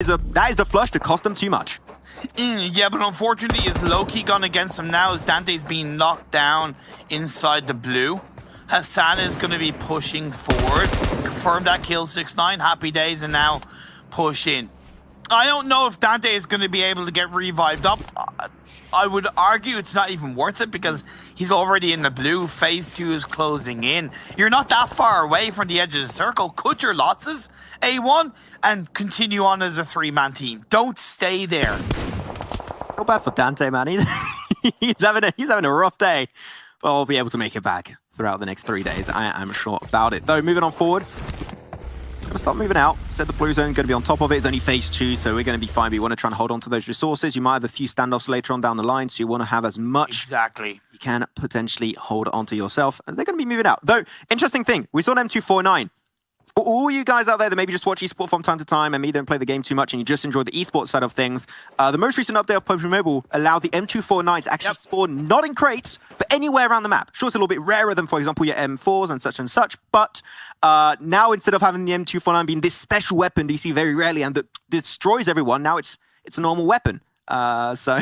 That is the flush that cost them too much. Yeah, but unfortunately, it's low-key gone against him now as Dante's being knocked down inside the blue. Hassan is going to be pushing forward. Confirmed that kill 6-9. Happy days, and now push in. I don't know if Dante is going to be able to get revived up. I would argue it's not even worth it because he's already in the blue. Phase 2 is closing in. You're not that far away from the edge of the circle. Cut your losses, A1, and continue on as a 3-man team. Don't stay there. Not bad for Dante, man. He's having a rough day, but we'll be able to make it back throughout the next 3 days. I am sure about it. Though, moving on forward. Gonna start moving out. Said the blue zone gonna be on top of it. It's only phase 2, so we're gonna be fine. We want to try and hold on to those resources. You might have a few standoffs later on down the line, so you want to have as much exactly you can potentially hold on to yourself. As they're gonna be moving out. Though, interesting thing, we saw an M249. For all you guys out there that maybe just watch esports from time to time and maybe don't play the game too much and you just enjoy the esports side of things, the most recent update of PUBG Mobile allowed the M249 to actually spawn not in crates, but anywhere around the map. Sure, it's a little bit rarer than, for example, your M4s and such, but now instead of having the M249 being this special weapon that you see very rarely and that destroys everyone, now it's a normal weapon. So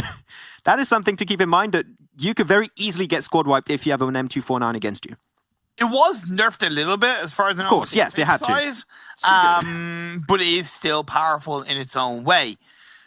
that is something to keep in mind, that you could very easily get squad wiped if you have an M249 against you. It was nerfed a little bit as far as I know. Of course, yes, it had size, but it is still powerful in its own way.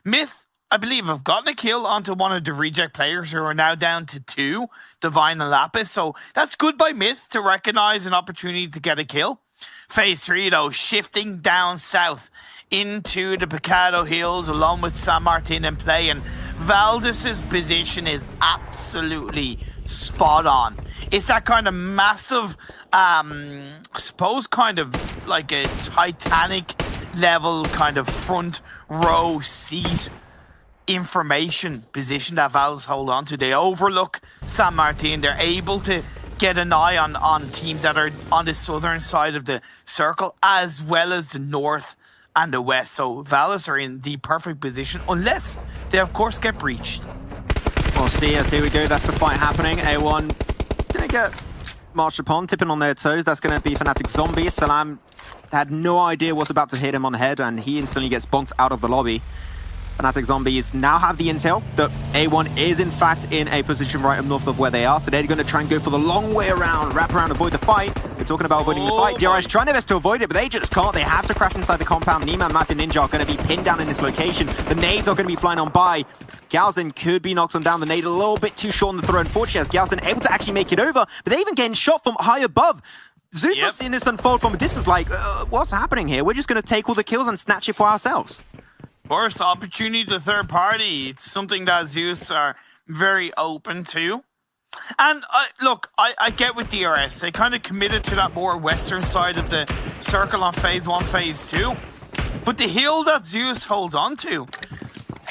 Myth, I believe, have gotten a kill onto one of the reject players who are now down to 2, Divine and Lapis. So that's good by Myth to recognize an opportunity to get a kill. Phase 3, though, shifting down south into the Picado Hills along with San Martin in play. And Valdez's position is absolutely spot on. It's that kind of massive, I suppose, kind of like a Titanic level kind of front row seat information position that Valves hold on to. They overlook San Martin. They're able to get an eye on teams that are on the southern side of the circle as well as the north and the west. So Valves are in the perfect position unless they, of course, get breached. We'll see as here we go. That's the fight happening. A1 gonna get marched upon, tipping on their toes. That's gonna be Fnatic Zombie. Salam had no idea what's about to hit him on the head, and he instantly gets bonked out of the lobby. Fnatic Zombies now have the intel that A1 is in fact in a position right up north of where they are, so they're going to try and go for the long way around, wrap around, avoid the fight. We're talking about avoiding the fight. DRS trying their best to avoid it, but they just can't. They have to crash inside the compound. Neiman, Math, and Ninja are going to be pinned down in this location. The nades are going to be flying on by. Galzin could be knocked on down. The nade a little bit too short on the throw. Unfortunately, as Galzin able to actually make it over, but they're even getting shot from high above. Zeus has seen this unfold from a distance like, what's happening here? We're just going to take all the kills and snatch it for ourselves. Of course, opportunity to third party. It's something that Zeus are very open to. And look, I get with DRS. They kind of committed to that more western side of the circle on phase 1, phase 2. But the hill that Zeus holds on to,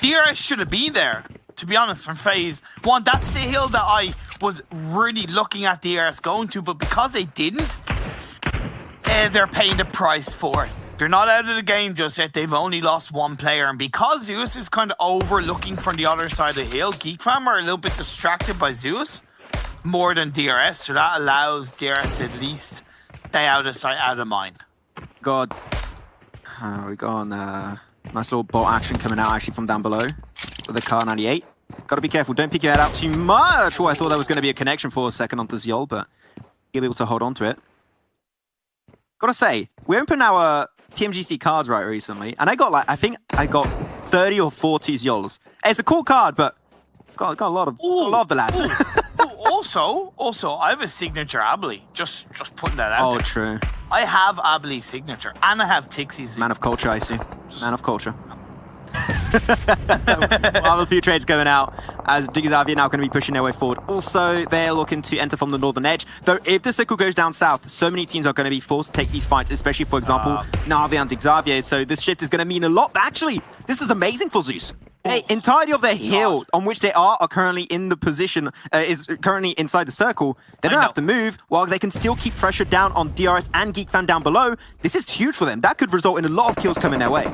DRS should have been there, to be honest, from phase 1. That's the hill that I was really looking at DRS going to, but because they didn't, they're paying the price for it. They're not out of the game just yet. They've only lost 1 player. And because Zeus is kind of overlooking from the other side of the hill, GeekFam are a little bit distracted by Zeus more than DRS. So that allows DRS to at least stay out of sight, out of mind. God. We got nice little bot action coming out actually from down below with the car 98. Got to be careful. Don't pick your head out too much. Oh, I thought that was going to be a connection for a second onto Zyol, but you'll be able to hold on to it. Gotta say, we opened our PMGC cards right recently, and I got like, I think I got 30 or 40 Zyols. It's a cool card, but it's got a lot of the lads. Also, I have a signature Ably. Just putting that out there. Oh, true. I have Ably's signature, and I have Tixie's. Man of culture, I see. Man of culture. We'll have a few trades going out as Digizavia now going to be pushing their way forward. Also, they're looking to enter from the northern edge. Though, if the circle goes down south, so many teams are going to be forced to take these fights, especially, for example, Na'Vi and Digizavia. So this shift is going to mean a lot. But actually, this is amazing for Zeus. The entirety of their hill on which they are currently in the position, is currently inside the circle. They don't have to move, while they can still keep pressure down on DRS and GeekFan down below. This is huge for them. That could result in a lot of kills coming their way.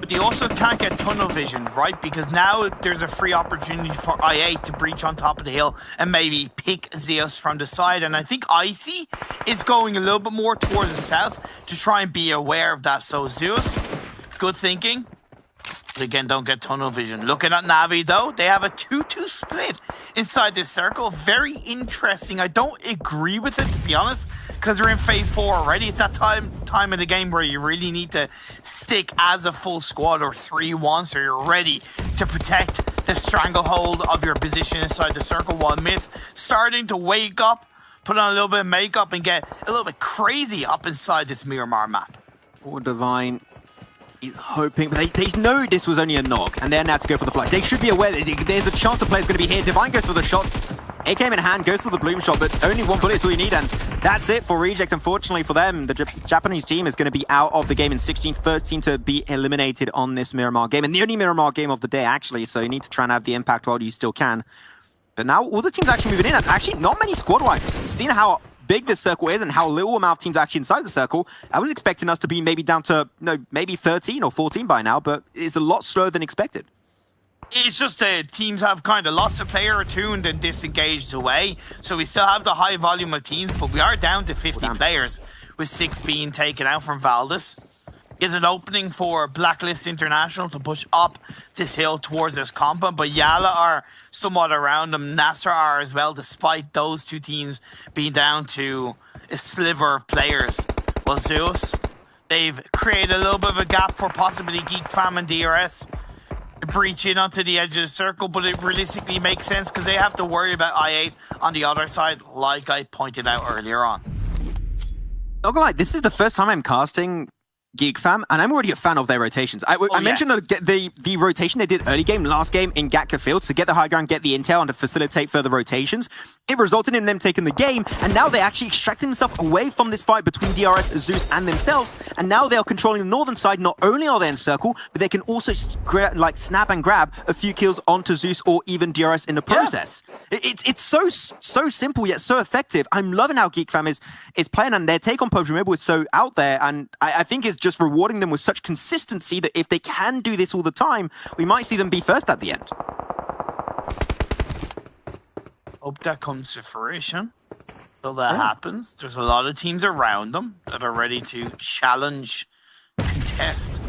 But they also can't get tunnel vision, right? Because now there's a free opportunity for IA to breach on top of the hill and maybe pick Zeus from the side. And I think Icy is going a little bit more towards the south to try and be aware of that. So Zeus, good thinking. again, don't get tunnel vision. Looking at Navi, though, they have a 2-2 split inside this circle. Very interesting. I don't agree with it, to be honest, because we're in phase 4 already. It's that time of the game where you really need to stick as a full squad or 3-1, so you're ready to protect the stranglehold of your position inside the circle, while Myth starting to wake up, put on a little bit of makeup, and get a little bit crazy up inside this Miramar map. Or Divine is hoping, but they know this was only a knock, and they're now to go for the flash. They should be aware that there's a chance the player's going to be here. Divine goes for the shot. AK in hand, goes for the bloom shot, but only one bullet is all you need, and that's it for Reject. Unfortunately for them, the Japanese team is going to be out of the game in 16th. First team to be eliminated on this Miramar game, and the only Miramar game of the day, actually, so you need to try and have the impact while you still can. But now all the teams actually moving in, and actually not many squad wipes. Seeing how big this circle is and how little amount of teams actually inside the circle, I was expecting us to be maybe down to, maybe 13 or 14 by now, but it's a lot slower than expected. It's just that teams have kind of lost a player or two and then disengaged away. So we still have the high volume of teams, but we are down to 50 players, with 6 being taken out from Valdez. Gives an opening for Blacklist International to push up this hill towards this compound, but Yala are somewhat around them. Nasser are as well, despite those two teams being down to a sliver of players. Well, Zeus, they've created a little bit of a gap for possibly Geek Fam and DRS to breach in onto the edge of the circle, but it realistically makes sense because they have to worry about I8 on the other side, like I pointed out earlier on. Not gonna lie, this is the first time I'm casting Geek Fam, and I'm already a fan of their rotations. I mentioned the rotation they did early game, last game in Gatka Fields to get the high ground, get the intel, and to facilitate further rotations. It resulted in them taking the game, and now they actually extracted themselves away from this fight between DRS, Zeus, and themselves, and now they are controlling the northern side. Not only are they in circle, but they can also snap and grab a few kills onto Zeus or even DRS in the process. Yeah. It's so simple yet so effective. I'm loving how Geek Fam is playing, and their take on PUBG Mobile is so out there, and I think it's just rewarding them with such consistency that if they can do this all the time, we might see them be first at the end. Hope that comes to fruition. Till that happens, there's a lot of teams around them that are ready to challenge, contest,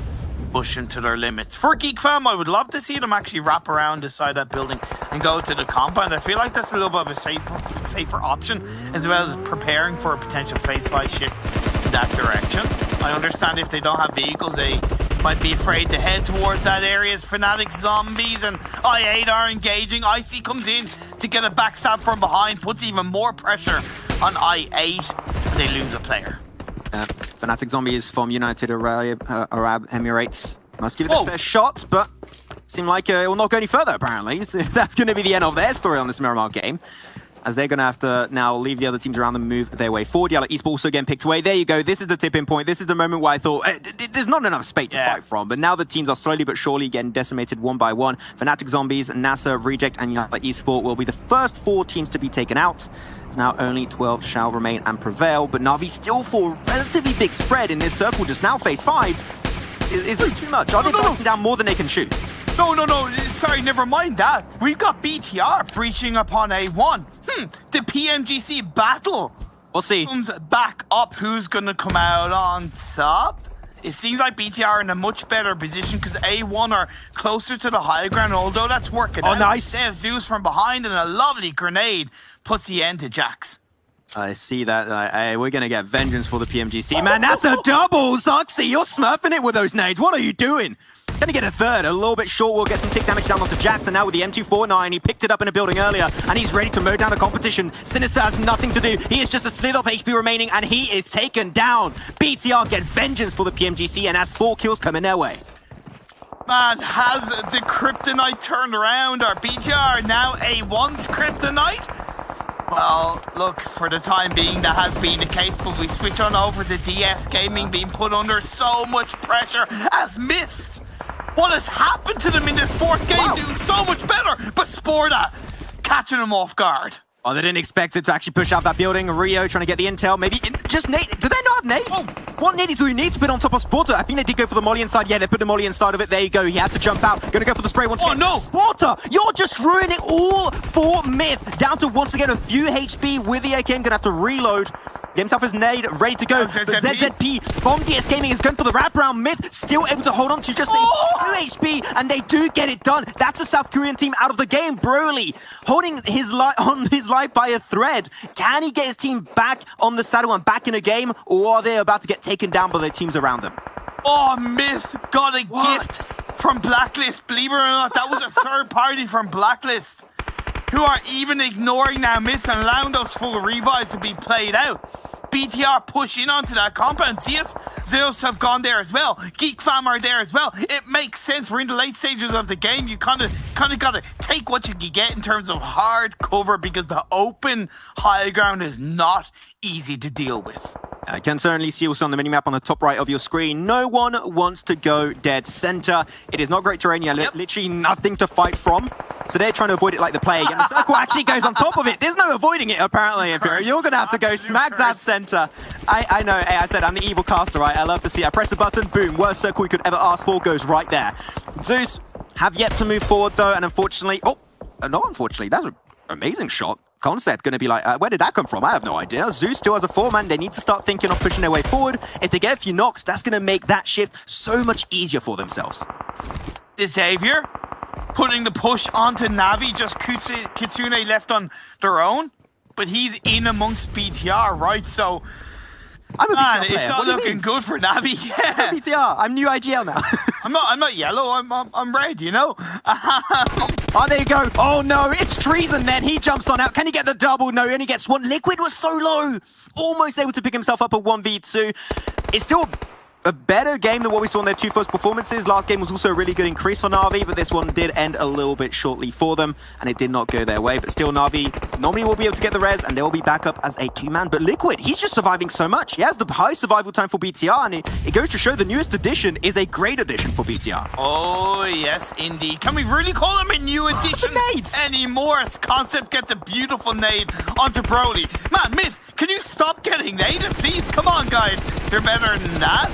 push them to their limits. For Geek Fam, I would love to see them actually wrap around this side of that building and go to the compound. I feel like that's a little bit of a safer option, as well as preparing for a potential phase 5 shift in that direction. I understand if they don't have vehicles, they might be afraid to head towards that area as Fnatic Zombies and I8 are engaging. Icy comes in to get a backstab from behind, puts even more pressure on I8, and they lose a player. Fnatic Zombies from United Arab Emirates must give it a fair shot, but seem like it will not go any further, apparently. So that's going to be the end of their story on this Miramar game, as they're going to have to now leave the other teams around them, move their way forward. Yalla Esports also getting picked away. There you go. This is the tipping point. This is the moment where I thought there's not enough space to fight from. But now the teams are slowly but surely getting decimated one by one. Fnatic Zombies, NASA, Reject, and Yalla Esports will be the first 4 teams to be taken out. Now only 12 shall remain and prevail. But Na'Vi still for a relatively big spread in this circle. Just now phase 5 is too much. Are they blasting down more than they can shoot? No. Sorry, never mind that. We've got BTR breaching upon A1. The PMGC battle. We'll see. Comes back up. Who's going to come out on top? It seems like BTR are in a much better position because A1 are closer to the high ground, although that's working out. Nice. They have Zeus from behind, and a lovely grenade puts the end to Jax. I see that. We're going to get vengeance for the PMGC. Man, that's a double, Zoxy. You're smurfing it with those nades. What are you doing? Gonna get a third, a little bit short. We'll get some tick damage down onto Jax, and now with the M249, he picked it up in a building earlier, and he's ready to mow down the competition. Sinister has nothing to do. He is just a slither of HP remaining, and he is taken down. BTR get vengeance for the PMGC, and has 4 kills coming their way. Man, has the Kryptonite turned around? Are BTR now A1's Kryptonite? Well, look, for the time being, that has been the case, but we switch on over to DS Gaming being put under so much pressure as Myths. What has happened to them in this 4th game? Doing so much better, but Sporta catching them off guard. Oh, they didn't expect it to actually push out that building. Rio trying to get the intel. Maybe just nade. Do they not have nades? What nade is all you need to put on top of Sporta? I think they did go for the molly inside. Yeah, they put the molly inside of it. There you go. He had to jump out. Gonna go for the spray once again. No! Sporta, you're just ruining all for Myth. Down to once again a few HP with the AK. Gonna have to reload. Get himself his nade, ready to go. But ZZP from DS Gaming is going for the wraparound. Myth still able to hold on to just a 2 HP, and they do get it done. That's the South Korean team out of the game. Broly holding his life by a thread. Can he get his team back on the saddle and back in a game, or are they about to get taken down by their teams around them? Oh, Myth got a gift from Blacklist. Believe it or not, that was a third party from Blacklist, who are even ignoring now Myth and allowing those full revives to be played out. BTR push in onto that compound. CS, Zeus have gone there as well. Geek Fam are there as well. It makes sense. We're in the late stages of the game. You kind of got to take what you can get in terms of hard cover, because the open high ground is not easy to deal with. I can certainly see also on the minimap on the top right of your screen, no one wants to go dead center. It is not great terrain. Literally nothing to fight from. So they're trying to avoid it like the plague. And the circle actually goes on top of it. There's no avoiding it, apparently. You're going to have to go smack that center. I know. Hey, I said I'm the evil caster, right? I love to see. I press a button, boom. Worst circle we could ever ask for goes right there. Zeus have yet to move forward, though. And unfortunately... Oh, not unfortunately. That's an amazing shot. Concept going to be like, where did that come from? I have no idea. Zeus still has a 4-man. They need to start thinking of pushing their way forward. If they get a few knocks, that's going to make that shift so much easier for themselves. The Xavier putting the push onto Navi, just Kitsune left on their own, but he's in amongst BTR, right? So, man, it's not looking good for Navi. Yeah. BTR, I'm new IGL now. I'm not yellow. I'm red. You know. Oh, there you go. Oh no, it's treason. Then he jumps on out. Can he get the double? No, he only gets one. Liquid was so low, almost able to pick himself up a 1v2. It's still a better game than what we saw in their two first performances. Last game was also a really good increase for Na'Vi, but this one did end a little bit shortly for them, and it did not go their way. But still, Na'Vi normally will be able to get the res, and they will be back up as a 2-man. But Liquid, he's just surviving so much. He has the highest survival time for BTR, and it goes to show the newest addition is a great addition for BTR. Oh, yes, indeed. Can we really call him a new addition anymore? As Concept gets a beautiful nade onto Broly. Man, Myth, can you stop getting naded, please? Come on, guys. You're better than that.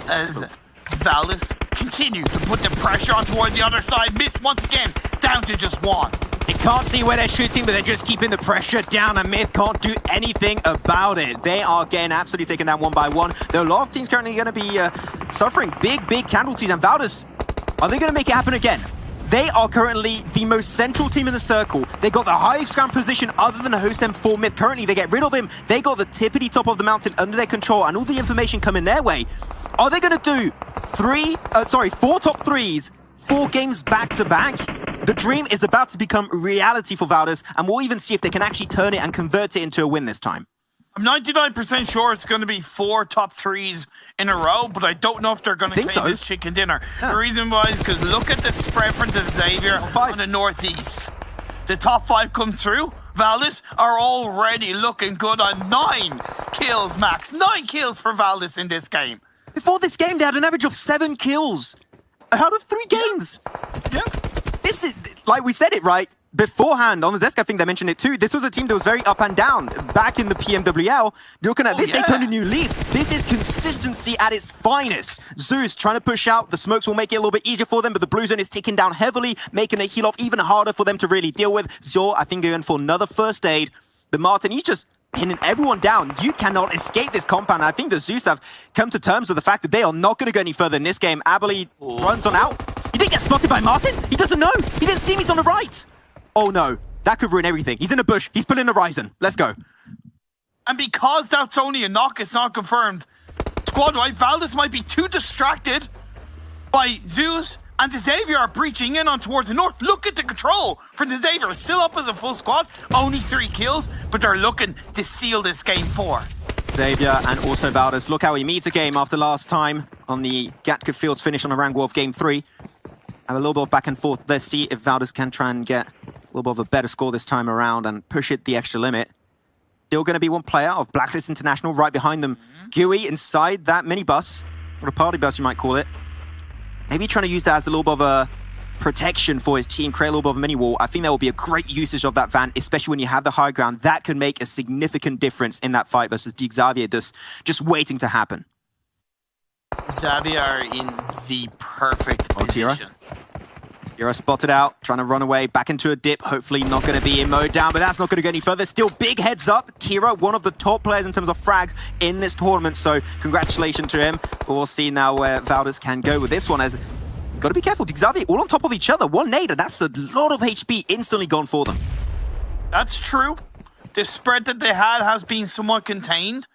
As Valdez continue to put the pressure on towards the other side. Myth once again down to just one. They can't see where they're shooting, but they're just keeping the pressure down, and Myth can't do anything about it. They are getting absolutely taken down one by one. There are a lot of teams currently going to be suffering big casualties, and Valdez, are they going to make it happen again? They are currently the most central team in the circle. They got the highest ground position other than Hosem for Myth. Currently, they get rid of him. They got the tippity top of the mountain under their control, and all the information coming their way. Are they going to do 4 top 3s, 4 games back-to-back? The dream is about to become reality for Valdez, and we'll even see if they can actually turn it and convert it into a win this time. I'm 99% sure it's going to be 4 top 3s in a row, but I don't know if they're going to claim this chicken dinner. Yeah. The reason why is because look at the spread from the Xavier on the northeast. The top 5 comes through. Valdez are already looking good on 9 kills max. 9 kills for Valdez in this game. Before this game, they had an average of 7 kills out of 3 games. Yeah. This is, like we said it, right? Beforehand, on the desk, I think they mentioned it too. This was a team that was very up and down. Back in the PMWL, looking at this, they turned a new leaf. This is consistency at its finest. Zeus trying to push out. The smokes will make it a little bit easier for them, but the blue zone is ticking down heavily, making a heal off even harder for them to really deal with. Zor, I think, going for another first aid. But Martin, he's just pinning everyone down. You cannot escape this compound. I think the Zeus have come to terms with the fact that they are not going to go any further in this game. Aberly runs on out. He didn't get spotted by Martin. He doesn't know. He didn't see him. He's on the right. Oh no, that could ruin everything. He's in a bush. He's pulling the Ryzen. Let's go. And because that's only a knock, it's not confirmed. Squad-wide, Valdez might be too distracted by Zeus, and the Xavier are breaching in on towards the north. Look at the control from the Xavier. It's still up as a full squad. Only 3 kills, but they're looking to seal this game 4. Xavier and also Valdez. Look how he meets a game after last time on the Gatka Fields finish on a Rank Wolf Game 3. Have a little bit of back and forth. Let's see if Valdez can try and get a little bit of a better score this time around and push it the extra limit. Still going to be one player of Blacklist International right behind them. Gui inside that minibus, or a party bus you might call it. Maybe trying to use that as a little bit of a protection for his team, create a little bit of a mini wall. I think that will be a great usage of that van, especially when you have the high ground. That could make a significant difference in that fight versus Xavier just waiting to happen. Xavier are in the perfect position. Hero spotted out, trying to run away back into a dip. Hopefully not going to be in mode down, but that's not going to go any further. Still big heads up. Tira, one of the top players in terms of frags in this tournament, so congratulations to him. But we'll see now where Valdez can go with this one, as got to be careful. Xavier all on top of each other. One nade, and that's a lot of HP instantly gone for them. That's true. The spread that they had has been somewhat contained.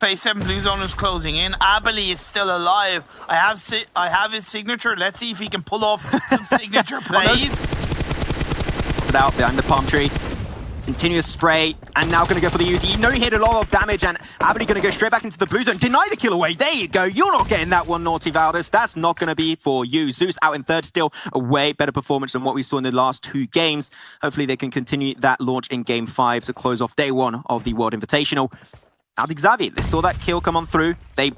Phase 7 Blue Zone is closing in. Abeli is still alive. I have his signature. Let's see if he can pull off some signature plays. Put out behind the palm tree. Continuous spray, and now going to go for the Uzi. You know he hit a lot of damage, and Abeli going to go straight back into the Blue Zone. Deny the kill away. There you go. You're not getting that one, Naughty Valdez. That's not going to be for you. Zeus out in third, still a way better performance than what we saw in the last 2 games. Hopefully they can continue that launch in Game 5 to close off day 1 of the World Invitational. Now Xavier, they saw that kill come on through. They,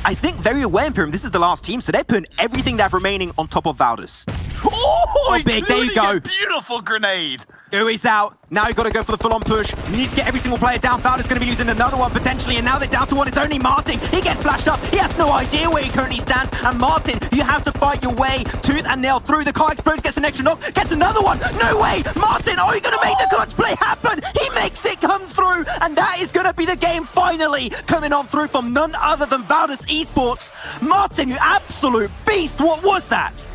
I think, very aware, Imperium, this is the last team, so they're putting everything they have remaining on top of Valdez. Oh, big, there you go. A beautiful grenade. Ui's out. Now you've got to go for the full-on push. You need to get every single player down. Valdez going to be using another one potentially, and now they're down to 1. It's only Martin. He gets flashed up. He has no idea where he currently stands. And Martin, you have to fight your way tooth and nail through. The car explodes, gets an extra knock, gets another one. No way. Martin, are you going to make the clutch play happen? He makes it come through, and that is going to be the game finally coming on through from none other than Valdez Esports. Martin, you absolute beast. What was that?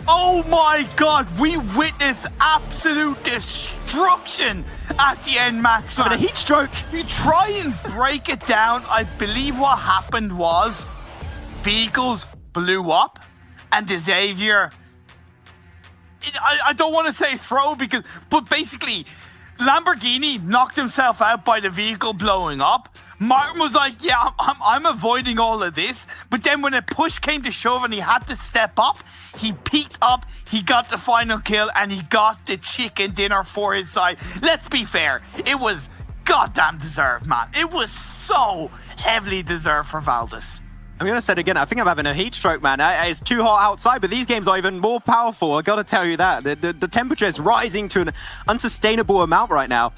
Oh my god, we witnessed absolute destruction at the end, Max. A heat stroke. You try and break it down. I believe what happened was vehicles blew up and the Xavier, I don't want to say throw, but basically Lamborghini knocked himself out by the vehicle blowing up. Martin was like, yeah, I'm avoiding all of this. But then when a push came to shove and he had to step up, he peeked up, he got the final kill, and he got the chicken dinner for his side. Let's be fair, it was goddamn deserved, man. It was so heavily deserved for Valdez. I'm going to say it again, I think I'm having a heat stroke, man. It's too hot outside, but these games are even more powerful. I got to tell you that. The temperature is rising to an unsustainable amount right now.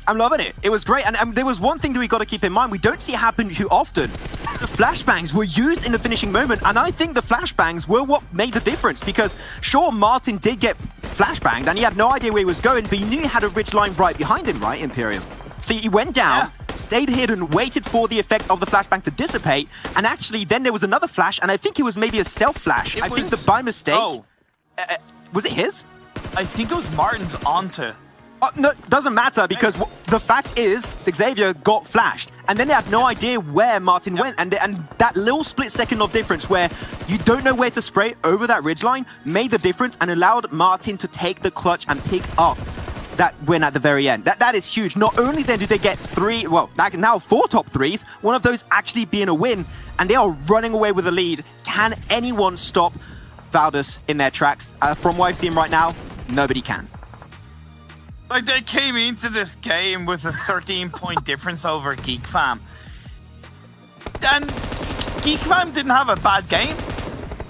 I'm loving it. It was great. And there was one thing that we got to keep in mind. We don't see it happen too often. The flashbangs were used in the finishing moment, and I think the flashbangs were what made the difference, because sure, Martin did get flashbanged, and he had no idea where he was going, but he knew he had a ridge line right behind him, right, Imperium? So he went down, stayed hidden, waited for the effect of the flashbang to dissipate, and actually then there was another flash, and I think it was maybe a self-flash. I think that by mistake... Oh. Was it his? I think it was Martin's onto... No, doesn't matter, because the fact is Xavier got flashed, and then they had no idea where Martin went, and that little split second of difference where you don't know where to spray over that ridgeline made the difference and allowed Martin to take the clutch and pick up that win at the very end. That is huge. Not only then did they get 3, well, now 4 top 3s, one of those actually being a win, and they are running away with the lead. Can anyone stop Valdez in their tracks? From what I've seen right now, nobody can. Like, they came into this game with a 13-point difference over Geek Fam. And Geek Fam didn't have a bad game,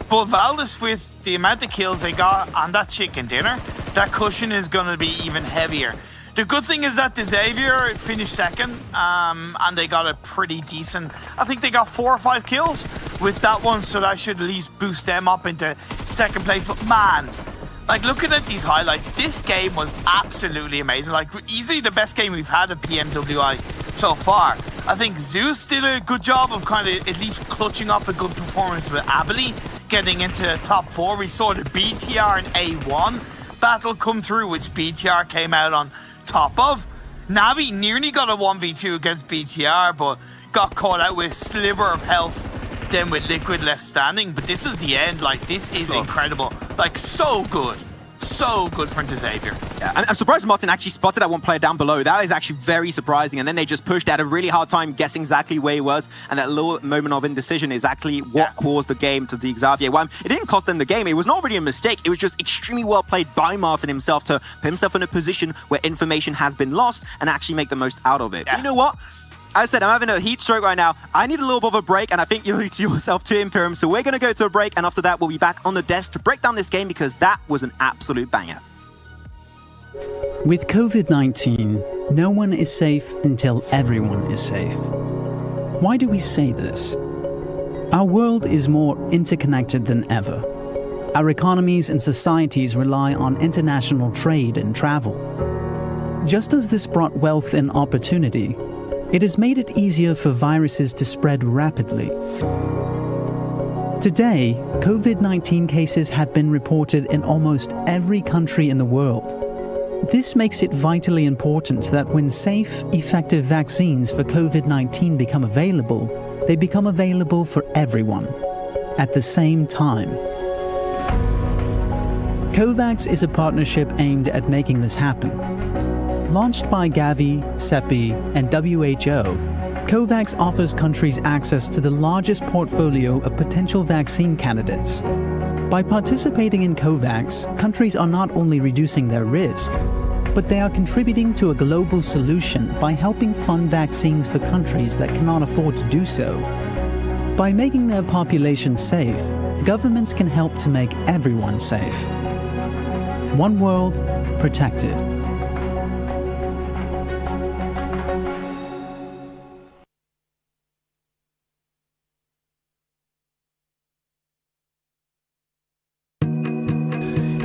but Valdez, with the amount of kills they got on that chicken dinner, that cushion is going to be even heavier. The good thing is that the Xavier finished second, and they got a pretty decent... I think they got 4 or 5 kills with that one, so that should at least boost them up into second place. But man... like, looking at these highlights, this game was absolutely amazing. Like, easily the best game we've had at PMWI so far. I think Zeus did a good job of kind of at least clutching up a good performance with Abeli, getting into the top 4. We saw the BTR and A1 battle come through, which BTR came out on top of. Navi nearly got a 1v2 against BTR, but got caught out with a sliver of health, then with Liquid left standing. But this is the end. Like, this is incredible. Like, so good. So good for Xavier. Yeah, I'm surprised Martin actually spotted that one player down below. That is actually very surprising. And then they just pushed. They had a really hard time guessing exactly where he was. And that little moment of indecision is actually what caused the game to the Xavier. Well, it didn't cost them the game. It was not really a mistake. It was just extremely well played by Martin himself to put himself in a position where information has been lost and actually make the most out of it. Yeah. You know what? As I said, I'm having a heat stroke right now. I need a little bit of a break, and I think you to yourself too, Imperium. So we're going to go to a break, and after that, we'll be back on the desk to break down this game, because that was an absolute banger. With COVID-19, no one is safe until everyone is safe. Why do we say this? Our world is more interconnected than ever. Our economies and societies rely on international trade and travel. Just as this brought wealth and opportunity, it has made it easier for viruses to spread rapidly. Today, COVID-19 cases have been reported in almost every country in the world. This makes it vitally important that when safe, effective vaccines for COVID-19 become available, they become available for everyone at the same time. COVAX is a partnership aimed at making this happen. Launched by Gavi, CEPI, and WHO, COVAX offers countries access to the largest portfolio of potential vaccine candidates. By participating in COVAX, countries are not only reducing their risk, but they are contributing to a global solution by helping fund vaccines for countries that cannot afford to do so. By making their population safe, governments can help to make everyone safe. One world, protected.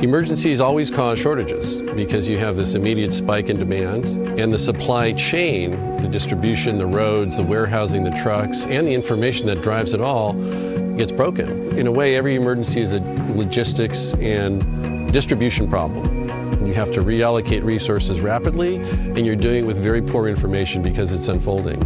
Emergencies always cause shortages because you have this immediate spike in demand, and the supply chain, the distribution, the roads, the warehousing, the trucks, and the information that drives it all gets broken. In a way, every emergency is a logistics and distribution problem. You have to reallocate resources rapidly, and you're doing it with very poor information because it's unfolding.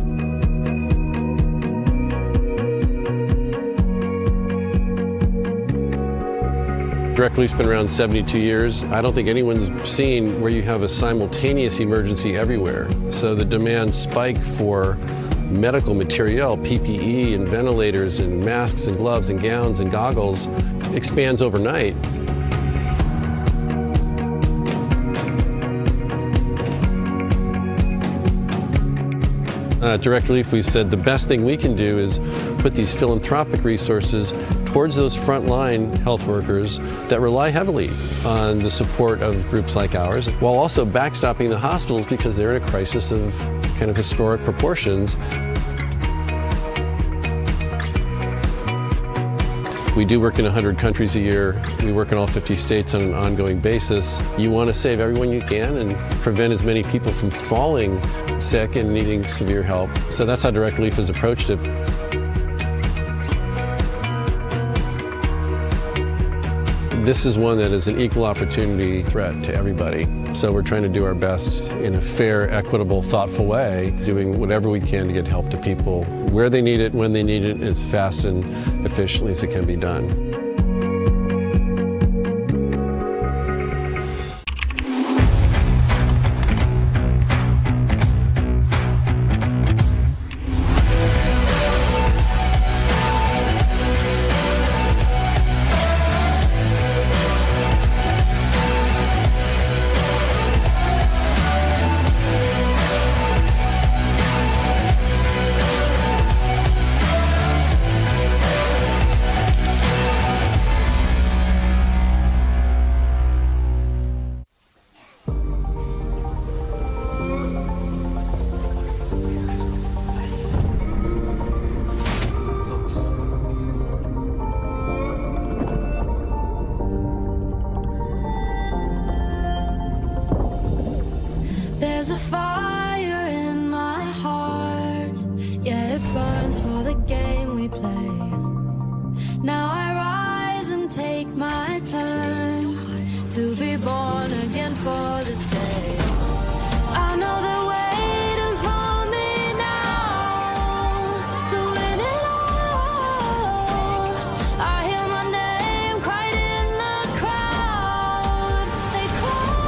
Direct Relief's been around 72 years. I don't think anyone's seen where you have a simultaneous emergency everywhere. So the demand spike for medical material, PPE and ventilators and masks and gloves and gowns and goggles expands overnight. At Direct Relief, we've said the best thing we can do is put these philanthropic resources towards those frontline health workers that rely heavily on the support of groups like ours, while also backstopping the hospitals because they're in a crisis of kind of historic proportions. We do work in 100 countries a year. We work in all 50 states on an ongoing basis. You want to save everyone you can and prevent as many people from falling sick and needing severe help. So that's how Direct Relief has approached it. This is one that is an equal opportunity threat to everybody. So we're trying to do our best in a fair, equitable, thoughtful way, doing whatever we can to get help to people where they need it, when they need it, as fast and efficiently as it can be done. There's a fire in my heart, yeah, it burns for the game we play. Now I rise and take my turn to be born again for this day. I know they're waiting for me now to win it all. I hear my name cried in the crowd. They call,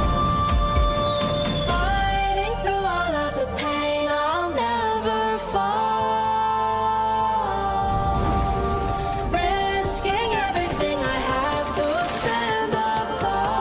fighting through all of the pain. I'll never fall, risking everything I have to stand up tall.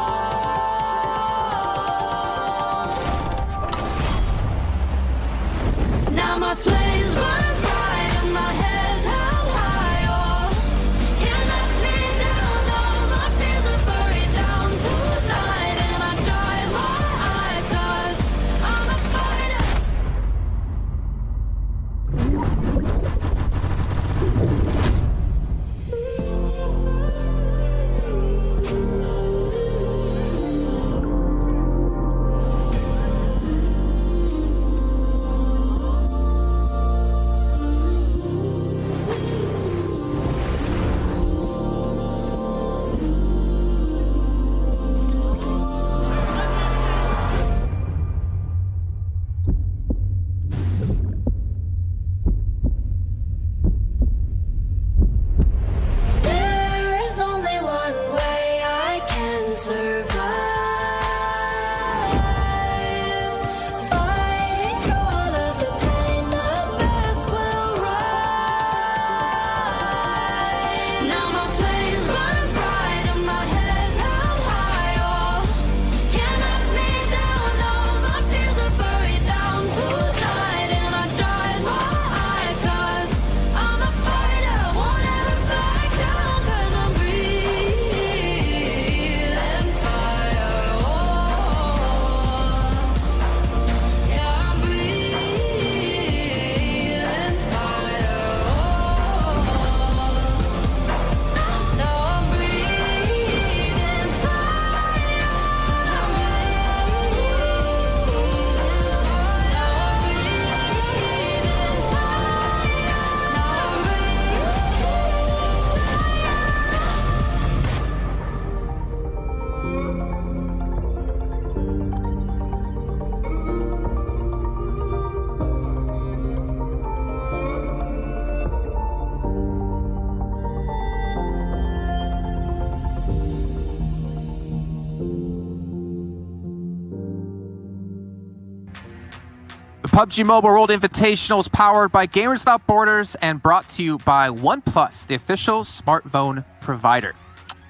PUBG Mobile World Invitational is powered by Gamers Without Borders and brought to you by OnePlus, the official smartphone provider.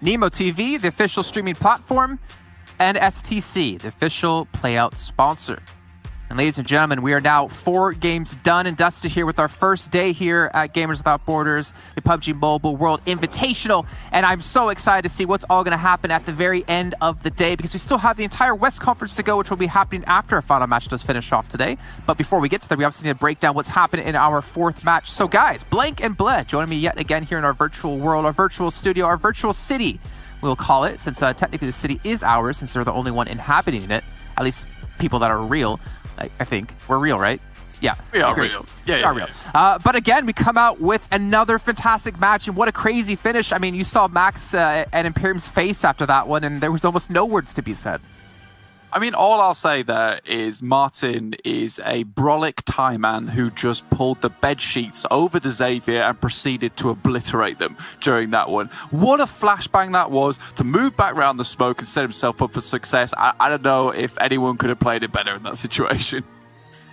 Nemo TV, the official streaming platform, and STC, the official playout sponsor. And ladies and gentlemen, we are now 4 games done and dusted here with our first day here at Gamers Without Borders, the PUBG Mobile World Invitational. And I'm so excited to see what's all going to happen at the very end of the day, because we still have the entire West Conference to go, which will be happening after our final match does finish off today. But before we get to that, we obviously need to break down what's happened in our 4th match. So guys, Blank and Bled joining me yet again here in our virtual world, our virtual studio, our virtual city, we'll call it, since technically the city is ours, since they're the only one inhabiting it, at least people that are real. I think we're real, right? Yeah, we are real. Yeah, we are real. But again, we come out with another fantastic match, and what a crazy finish. I mean, you saw Max and Imperium's face after that one, and there was almost no words to be said. I mean, all I'll say there is Martin is a brolic Thai man who just pulled the bed sheets over to Xavier and proceeded to obliterate them during that one. What a flashbang that was to move back around the smoke and set himself up for success. I don't know if anyone could have played it better in that situation.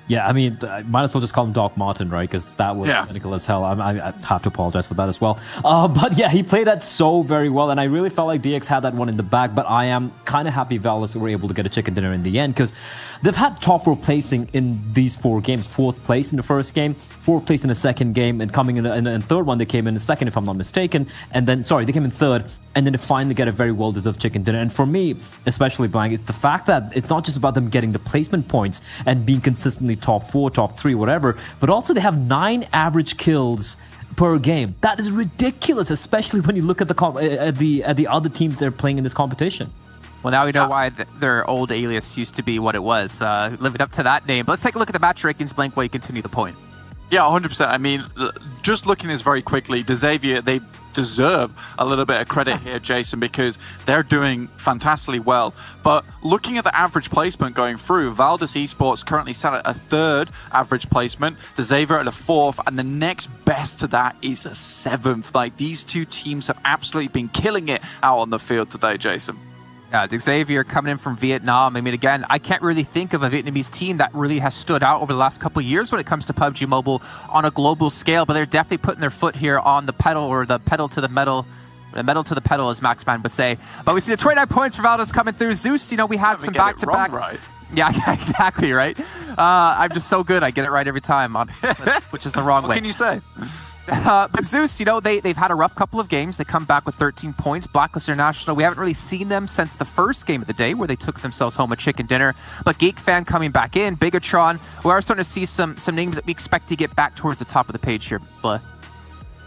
Yeah, I mean, I might as well just call him Doc Martin, right? Because that was clinical as hell. I have to apologize for that as well. But yeah, he played that so very well, and I really felt like DX had that one in the bag. But I am kind of happy Valus were able to get a chicken dinner in the end, because they've had top 4 placing in these 4 games. 4th place in the first game, 4th place in the second game, and coming in the third one, they came in the second, if I'm not mistaken. And then, sorry, they came in third, and then to finally get a very well-deserved chicken dinner. And for me, especially Blank, it's the fact that it's not just about them getting the placement points and being consistently top 4, top 3, whatever, but also they have 9 average kills per game. That is ridiculous, especially when you look at the other teams that are playing in this competition. Well, now we know why their old alias used to be what it was, living up to that name. But let's take a look at the match rankings, Blank, while you continue the point. Yeah, 100%. I mean, just looking at this very quickly, Xavier, they deserve a little bit of credit here, Jason, because they're doing fantastically well. But looking at the average placement going through, Valdez Esports currently sat at a 3rd average placement, Xavier at a 4th, and the next best to that is a 7th. Like, these 2 teams have absolutely been killing it out on the field today, Jason. Yeah, Xavier coming in from Vietnam. I mean, again, I can't really think of a Vietnamese team that really has stood out over the last couple of years when it comes to PUBG Mobile on a global scale, but they're definitely putting their foot here on the pedal, or the pedal to the metal. The metal to the pedal, as Max Man would say. But we see the 29 points for Valdez coming through. Zeus, you know, we had some back-to-back. Right. Yeah, exactly, right? I'm just so good. I get it right every time, which is the wrong way. What can you say? But Zeus, you know, they've had a rough couple of games. They come back with 13 points. Blacklist International, we haven't really seen them since the first game of the day where they took themselves home a chicken dinner. But Geek Fan coming back in, Bigatron, we are starting to see some names that we expect to get back towards the top of the page here, Blah.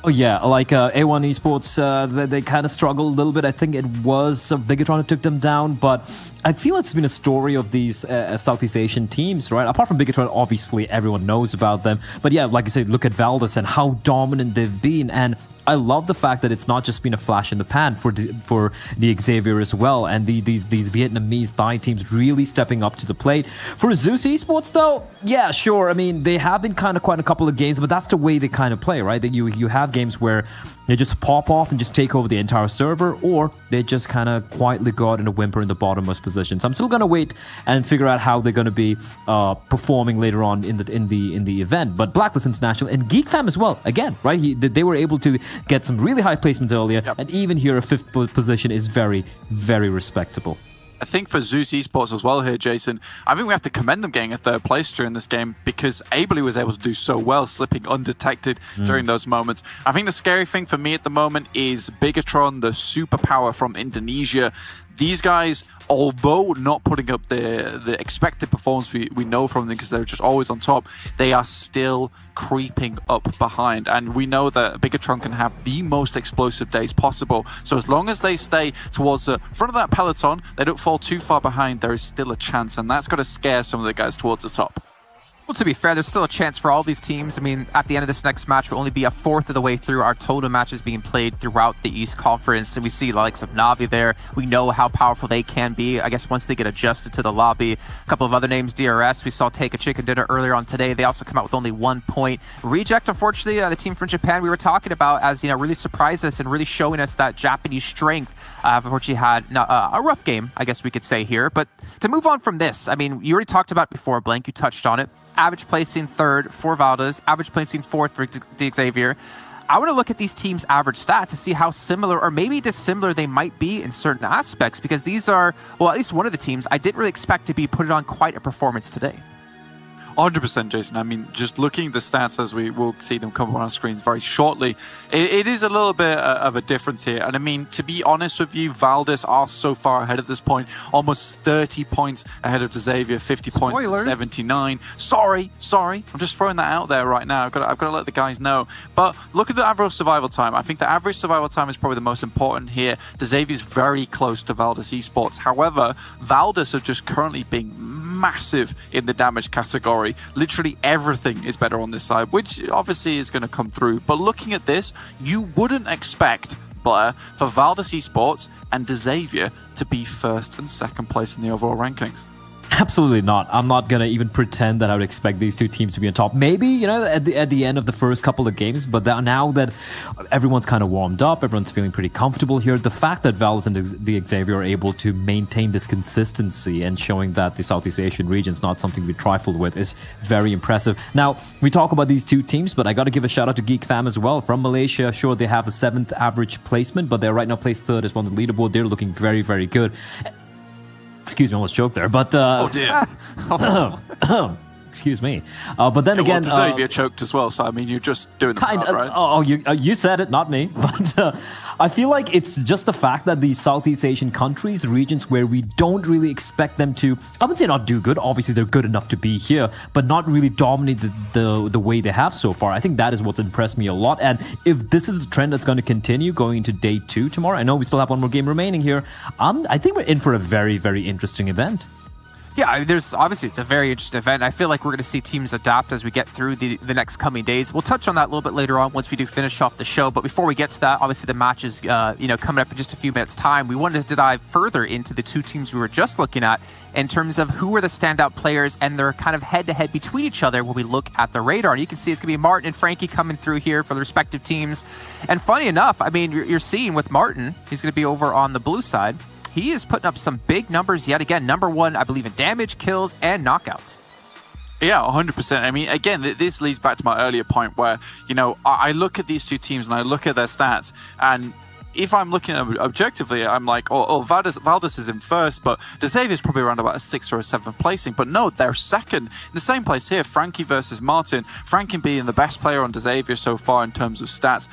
Oh yeah, like A1 Esports, they kind of struggled a little bit. I think it was Bigatron who took them down, but I feel it's been a story of these Southeast Asian teams, right? Apart from Bigatron, obviously everyone knows about them. But yeah, like you said, look at Valdez and how dominant they've been. And I love the fact that it's not just been a flash in the pan for the Xavier as well, and these Vietnamese Thai teams really stepping up to the plate. For Zeus Esports, though, yeah, sure. I mean, they have been kind of quite a couple of games, but that's the way they kind of play, right? That you have games where they just pop off and just take over the entire server, or they just kind of quietly go out and whimper in the bottommost position. So I'm still gonna wait and figure out how they're gonna be performing later on in the event. But Blacklist International and Geek Fam as well, again, right? They were able to get some really high placements earlier, and even here a 5th position is very, very respectable. I think for Zeus Esports as well here, Jason, I think we have to commend them getting a 3rd place during this game, because Ably was able to do so well, slipping undetected during those moments. I think the scary thing for me at the moment is Bigatron, the superpower from Indonesia. These guys, although not putting up the expected performance we know from them because they're just always on top, they are still creeping up behind. And we know that Bigatron can have the most explosive days possible. So as long as they stay towards the front of that peloton, they don't fall too far behind, there is still a chance. And that's got to scare some of the guys towards the top. Well, to be fair, there's still a chance for all these teams. I mean, at the end of this next match, we'll only be a fourth of the way through our total matches being played throughout the East Conference. And we see the likes of Na'Vi there. We know how powerful they can be, I guess, once they get adjusted to the lobby. A couple of other names, DRS. We saw Take a Chicken Dinner earlier on today. They also come out with only 1 point. Reject, unfortunately, the team from Japan we were talking about, as, really surprised us and really showing us that Japanese strength. Unfortunately had a rough game, I guess we could say here. But to move on from this, I mean, you already talked about it before, Blank. You touched on it. Average placing third for Valdez, average placing fourth for Xavier. I want to look at these teams' average stats to see how similar or maybe dissimilar they might be in certain aspects, because these are, well, at least one of the teams I didn't really expect to be putting on quite a performance today. 100%, Jason. I mean, just looking at the stats as we will see them come on our screens very shortly, it is a little bit of a difference here. And I mean, to be honest with you, Valdez are so far ahead at this point, almost 30 points ahead of Xavier, 50 points to 79. Sorry. I'm just throwing that out there right now. I've got to let the guys know. But look at the average survival time. I think the average survival time is probably the most important here. Xavier's very close to Valdez Esports. However, Valdez are just currently being massive in the damage category. Literally everything is better on this side, which obviously is going to come through. But looking at this, you wouldn't expect, Blair, for Valdez Esports and Xavier to be first and second place in the overall rankings. Absolutely not. I'm not going to even pretend that I would expect these two teams to be on top. Maybe, at the end of the first couple of games, but now that everyone's kind of warmed up, everyone's feeling pretty comfortable here, the fact that Valdez and the Xavier are able to maintain this consistency and showing that the Southeast Asian region is not something we trifle with is very impressive. Now, we talk about these two teams, but I got to give a shout out to Geek Fam as well. From Malaysia, sure, they have a 7th average placement, but they're right now placed 3rd as well on the leaderboard. They're looking very, very good. Excuse me, I almost choked there, but... oh, dear. Excuse me. But then again... Xavier choked as well, so I mean, you're just doing the part, right? Oh, you said it, not me. But I feel like it's just the fact that the Southeast Asian countries, regions where we don't really expect them to, I wouldn't say not do good, obviously they're good enough to be here, but not really dominate the way they have so far. I think that is what's impressed me a lot. And if this is the trend that's going to continue going into day 2 tomorrow, I know we still have one more game remaining here, I think we're in for a very, very interesting event. Yeah, it's a very interesting event. I feel like we're going to see teams adapt as we get through the next coming days. We'll touch on that a little bit later on once we do finish off the show. But before we get to that, obviously the match is coming up in just a few minutes' time. We wanted to dive further into the two teams we were just looking at in terms of who are the standout players and their kind of head-to-head between each other when we look at the radar. And you can see it's going to be Martin and Frankie coming through here for the respective teams. And funny enough, I mean, you're seeing with Martin, he's going to be over on the blue side. He is putting up some big numbers yet again. Number 1, I believe, in damage, kills, and knockouts. Yeah, 100%. I mean, again, this leads back to my earlier point where, I look at these two teams and I look at their stats, and if I'm looking at objectively, I'm like, Valdez is in first, but Xavier is probably around about a 6th or a 7th placing. But no, they're second. In the same place here, Frankie versus Martin. Frankie being the best player on Xavier so far in terms of stats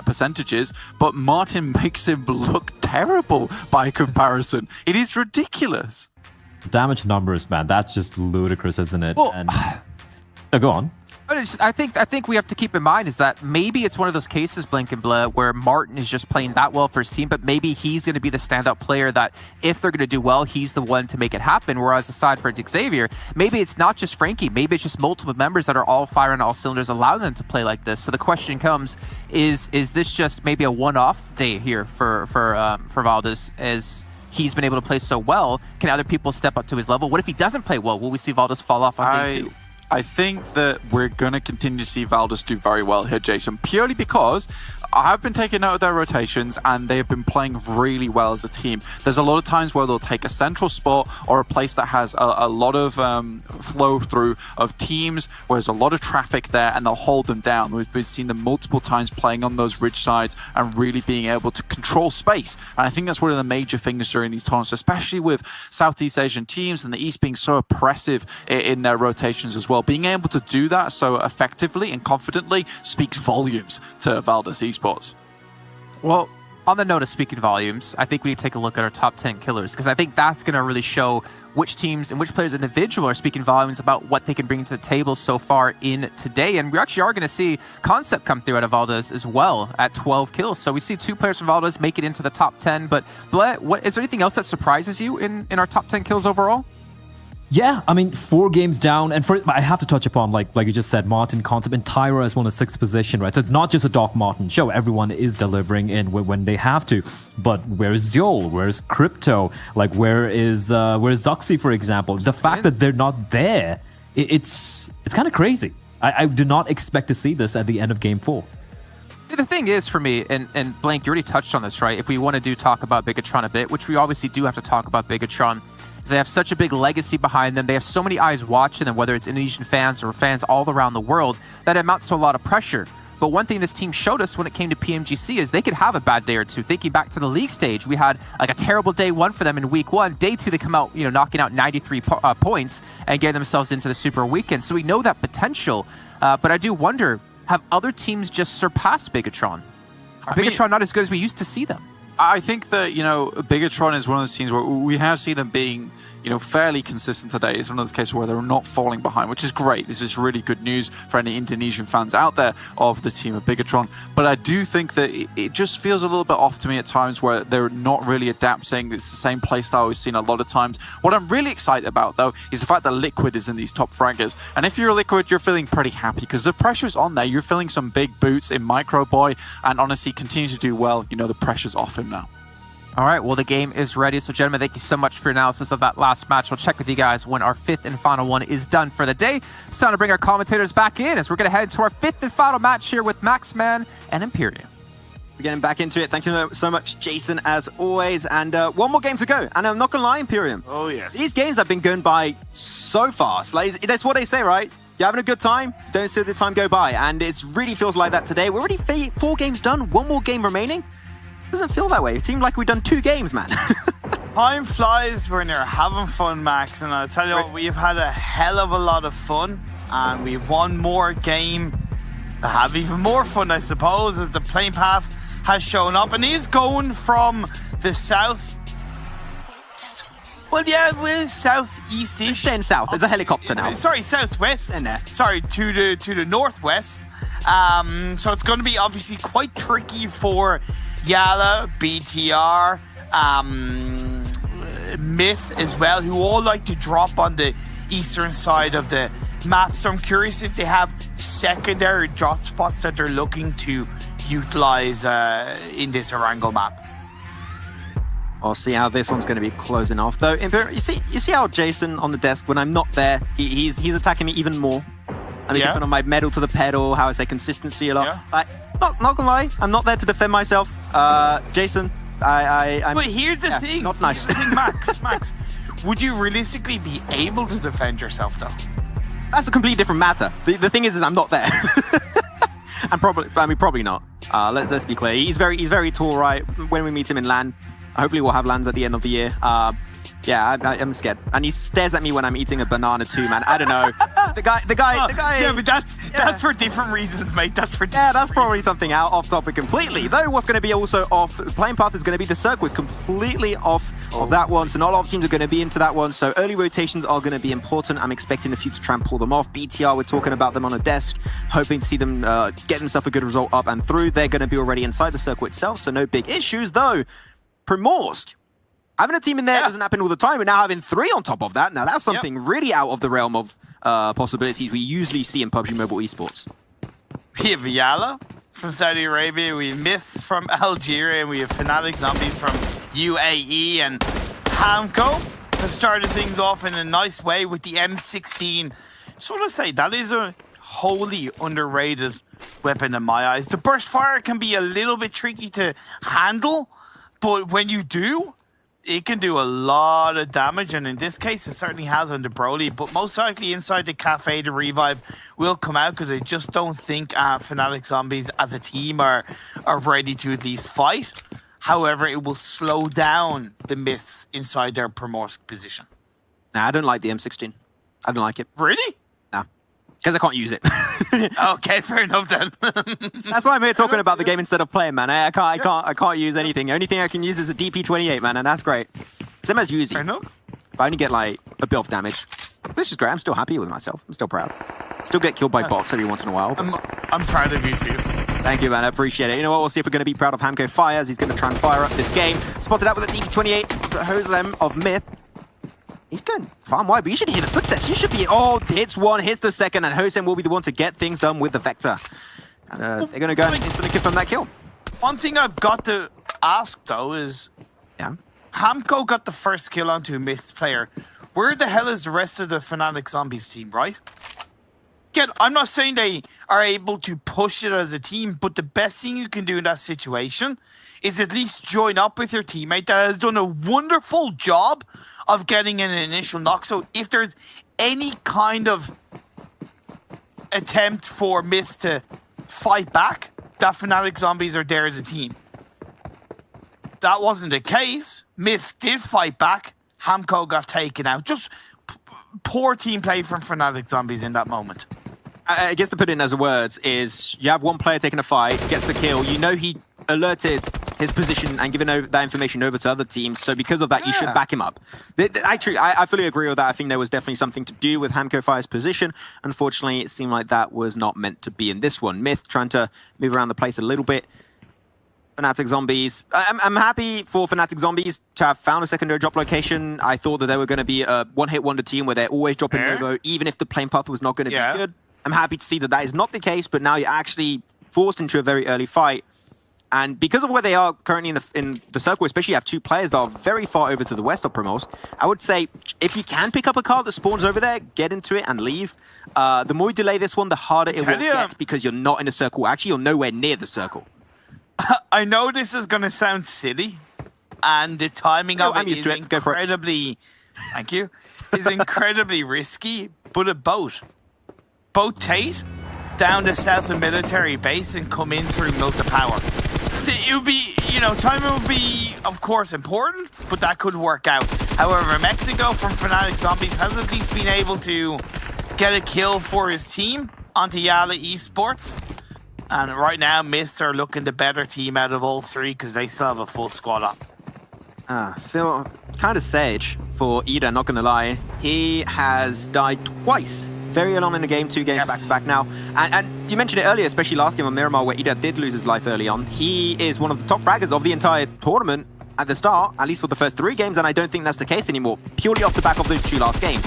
percentages, but Martin makes him look terrible by comparison. It is ridiculous. Damage numbers, man, that's just ludicrous, isn't it? Well, go on. But I think we have to keep in mind is that maybe it's one of those cases, Blink and Blah, where Martin is just playing that well for his team, but maybe he's going to be the standout player that if they're going to do well, he's the one to make it happen. Whereas aside for Xavier, maybe it's not just Frankie, maybe it's just multiple members that are all firing all cylinders, allowing them to play like this. So the question comes, is this just maybe a one-off day here for Valdez as he's been able to play so well? Can other people step up to his level? What if he doesn't play well? Will we see Valdez fall off on day 2? I think that we're going to continue to see Valdez do very well here, Jason, purely because I have been taking note of their rotations and they have been playing really well as a team. There's a lot of times where they'll take a central spot or a place that has a lot of flow through of teams where there's a lot of traffic there and they'll hold them down. We've seen them multiple times playing on those ridge sides and really being able to control space. And I think that's one of the major things during these tournaments, especially with Southeast Asian teams and the East being so oppressive in their rotations as well. Being able to do that so effectively and confidently speaks volumes to Valdez Esports. Well, on the note of speaking volumes, I think we need to take a look at our top 10 killers, because I think that's going to really show which teams and which players individual are speaking volumes about what they can bring to the table so far in today. And we actually are going to see Concept come through out of Valdez as well at 12 kills. So we see 2 players from Valdez make it into the top 10. But Bleh, is there anything else that surprises you in our top 10 kills overall? Yeah, I mean, 4 games down, and I have to touch upon, like you just said, Martin, Concept, and Tyra is won a 6th position, right? So it's not just a Doc Martin show. Everyone is delivering in when they have to. But where's Yol? Where's Crypto? Like, where's Zuxi, for example? The fact that they're not there, it's kind of crazy. I do not expect to see this at the end of Game 4. The thing is, for me, and Blank, you already touched on this, right? If we want to talk about Bigatron a bit, which we obviously do have to talk about Bigatron, they have such a big legacy behind them. They have so many eyes watching them, whether it's Indonesian fans or fans all around the world, that it amounts to a lot of pressure. But one thing this team showed us when it came to PMGC is they could have a bad day or two. Thinking back to the league stage, we had like a terrible day 1 for them in week 1. Day 2, they come out, knocking out 93 points and getting themselves into the Super Weekend. So we know that potential. But I do wonder, have other teams just surpassed Bigatron? Are Bigatron not as good as we used to see them? I think that, Bigatron is one of those teams where we have seen them being, fairly consistent today. It's one of those cases where they're not falling behind, which is great. This is really good news for any Indonesian fans out there of the team of Bigatron. But I do think that it just feels a little bit off to me at times where they're not really adapting. It's the same playstyle we've seen a lot of times. What I'm really excited about, though, is the fact that Liquid is in these top fraggers. And if you're Liquid, you're feeling pretty happy because the pressure's on there. You're feeling some big boots in Micro Boy, and honestly, continue to do well. The pressure's off him now. All right, well, the game is ready. So, gentlemen, thank you so much for your analysis of that last match. We'll check with you guys when our 5th and final one is done for the day. It's time to bring our commentators back in as we're going to head to our 5th and final match here with Maxman and Imperium. We're getting back into it. Thank you so much, Jason, as always. And one more game to go. And I'm not going to lie, Imperium. Oh, yes. These games have been going by so fast. Like, that's what they say, right? You're having a good time, don't see the time go by. And it really feels like that today. We're already 4 games done, 1 more game remaining. Doesn't feel that way. It seemed like we've done 2 games, man. Time flies when you're having fun, Max. And I'll tell you what, we've had a hell of a lot of fun. And we have 1 more game to have even more fun, I suppose, as the playing path has shown up. And he's going from the south. Well, yeah, we're southeast-ish. It's staying south. There's a helicopter now. Sorry, southwest. In there. Sorry, to the northwest. So it's going to be obviously quite tricky for Yala, BTR, Myth as well, who all like to drop on the eastern side of the map. So I'm curious if they have secondary drop spots that they're looking to utilize in this Erangel map. I'll see how this one's going to be closing off, though. You see how Jason on the desk, when I'm not there, he's attacking me even more. I mean, giving on my medal to the pedal, how I say consistency a lot. Yeah. Like, not gonna lie, I'm not there to defend myself. Jason, I'm. But here's the thing. Not nice. Here's the thing, Max. Would you realistically be able to defend yourself, though? That's a completely different matter. The thing is I'm not there. And probably not. Let's be clear. He's very tall, right? When we meet him in LAN, hopefully we'll have LANs at the end of the year. Yeah, I'm scared. And he stares at me when I'm eating a banana too, man. I don't know. The guy. Yeah, but that's for different reasons, mate. That's probably something off topic completely. Though what's going to be also off playing path is going to be the circle. It's completely off of that one. So not a lot of teams are going to be into that one. So early rotations are going to be important. I'm expecting a few to try and pull them off. BTR, we're talking about them on a desk, hoping to see them get themselves a good result up and through. They're going to be already inside the circle itself, so no big issues. Though Primorsk, having a team in there doesn't happen all the time, and now having 3 on top of that, now that's something really out of the realm of possibilities we usually see in PUBG Mobile esports. We have Yala from Saudi Arabia, we have Myths from Algeria, and we have Fnatic Zombies from UAE, and Hamco has started things off in a nice way with the M16. Just want to say, that is a wholly underrated weapon in my eyes. The burst fire can be a little bit tricky to handle, but when you do, it can do a lot of damage, and in this case, it certainly has on the Broly, but most likely inside the cafe, the revive will come out because I just don't think Fnatic Zombies as a team are ready to at least fight. However, it will slow down the Myths inside their Primorsk position. Nah, I don't like the M16. I don't like it. Really? Nah, because I can't use it. Okay, fair enough then. That's why I'm here talking about the game instead of playing, man. I can't use anything. The only thing I can use is a DP28, man, and that's great. Same as Uzi. Fair enough. I only get like a bit of damage. This is great. I'm still happy with myself. I'm still proud. Still get killed by bots every once in a while. I'm proud of you too. Thank you, man. I appreciate it. You know what? We'll see if we're going to be proud of Hamco Fires. He's going to try and fire up this game. Spotted out with a DP28 to hose them of Myth. He's going far and wide, but you should hear the footsteps. You should be, hits one, hits the second, and Hossein will be the one to get things done with the Vector. And they're going to go and instantly confirm that kill. One thing I've got to ask, though, is... Yeah. Hamco got the first kill onto a Myths player. Where the hell is the rest of the Fnatic Zombies team, right? Again, I'm not saying they are able to push it as a team, but the best thing you can do in that situation is at least join up with your teammate that has done a wonderful job of getting an initial knock. So if there's any kind of attempt for Myths to fight back, that Fnatic Zombies are there as a team. That wasn't the case. Myths did fight back. Hamco got taken out. Just poor team play from Fnatic Zombies in that moment. I guess to put it in as words is you have one player taking a fight, gets the kill. You know he alerted his position and given that information over to other teams. So because of that, you should back him up. I fully agree with that. I think there was definitely something to do with Hamco Fire's position. Unfortunately, it seemed like that was not meant to be in this one. Myth trying to move around the place a little bit. Fnatic Zombies. I'm happy for Fnatic Zombies to have found a secondary drop location. I thought that they were going to be a one-hit wonder team where they're always dropping Novo, even if the plane path was not going to be good. I'm happy to see that that is not the case, but now you're actually forced into a very early fight. And because of where they are currently in the circle, especially you have two players that are very far over to the west of Promos, I would say if you can pick up a car that spawns over there, get into it and leave. The more you delay this one, the harder it will get because you're not in a circle. Actually, you're nowhere near the circle. I know this is going to sound silly, and the timing of it is incredibly... Thank you. Is incredibly risky, but a boat Tate down to south of military base and come in through Milta Power. It would be, timing would be, of course, important, but that could work out. However, Mexico from Fnatic Zombies has at least been able to get a kill for his team onto Yala Esports. And right now, Myths are looking the better team out of all three because they still have a full squad up. Feel kind of sage for Ida, not going to lie. He has died twice. Very early on in the game, 2 games back-to-back now. And you mentioned it earlier, especially last game on Miramar, where Ida did lose his life early on. He is one of the top fraggers of the entire tournament at the start, at least for the first 3 games, and I don't think that's the case anymore, purely off the back of those 2 last games.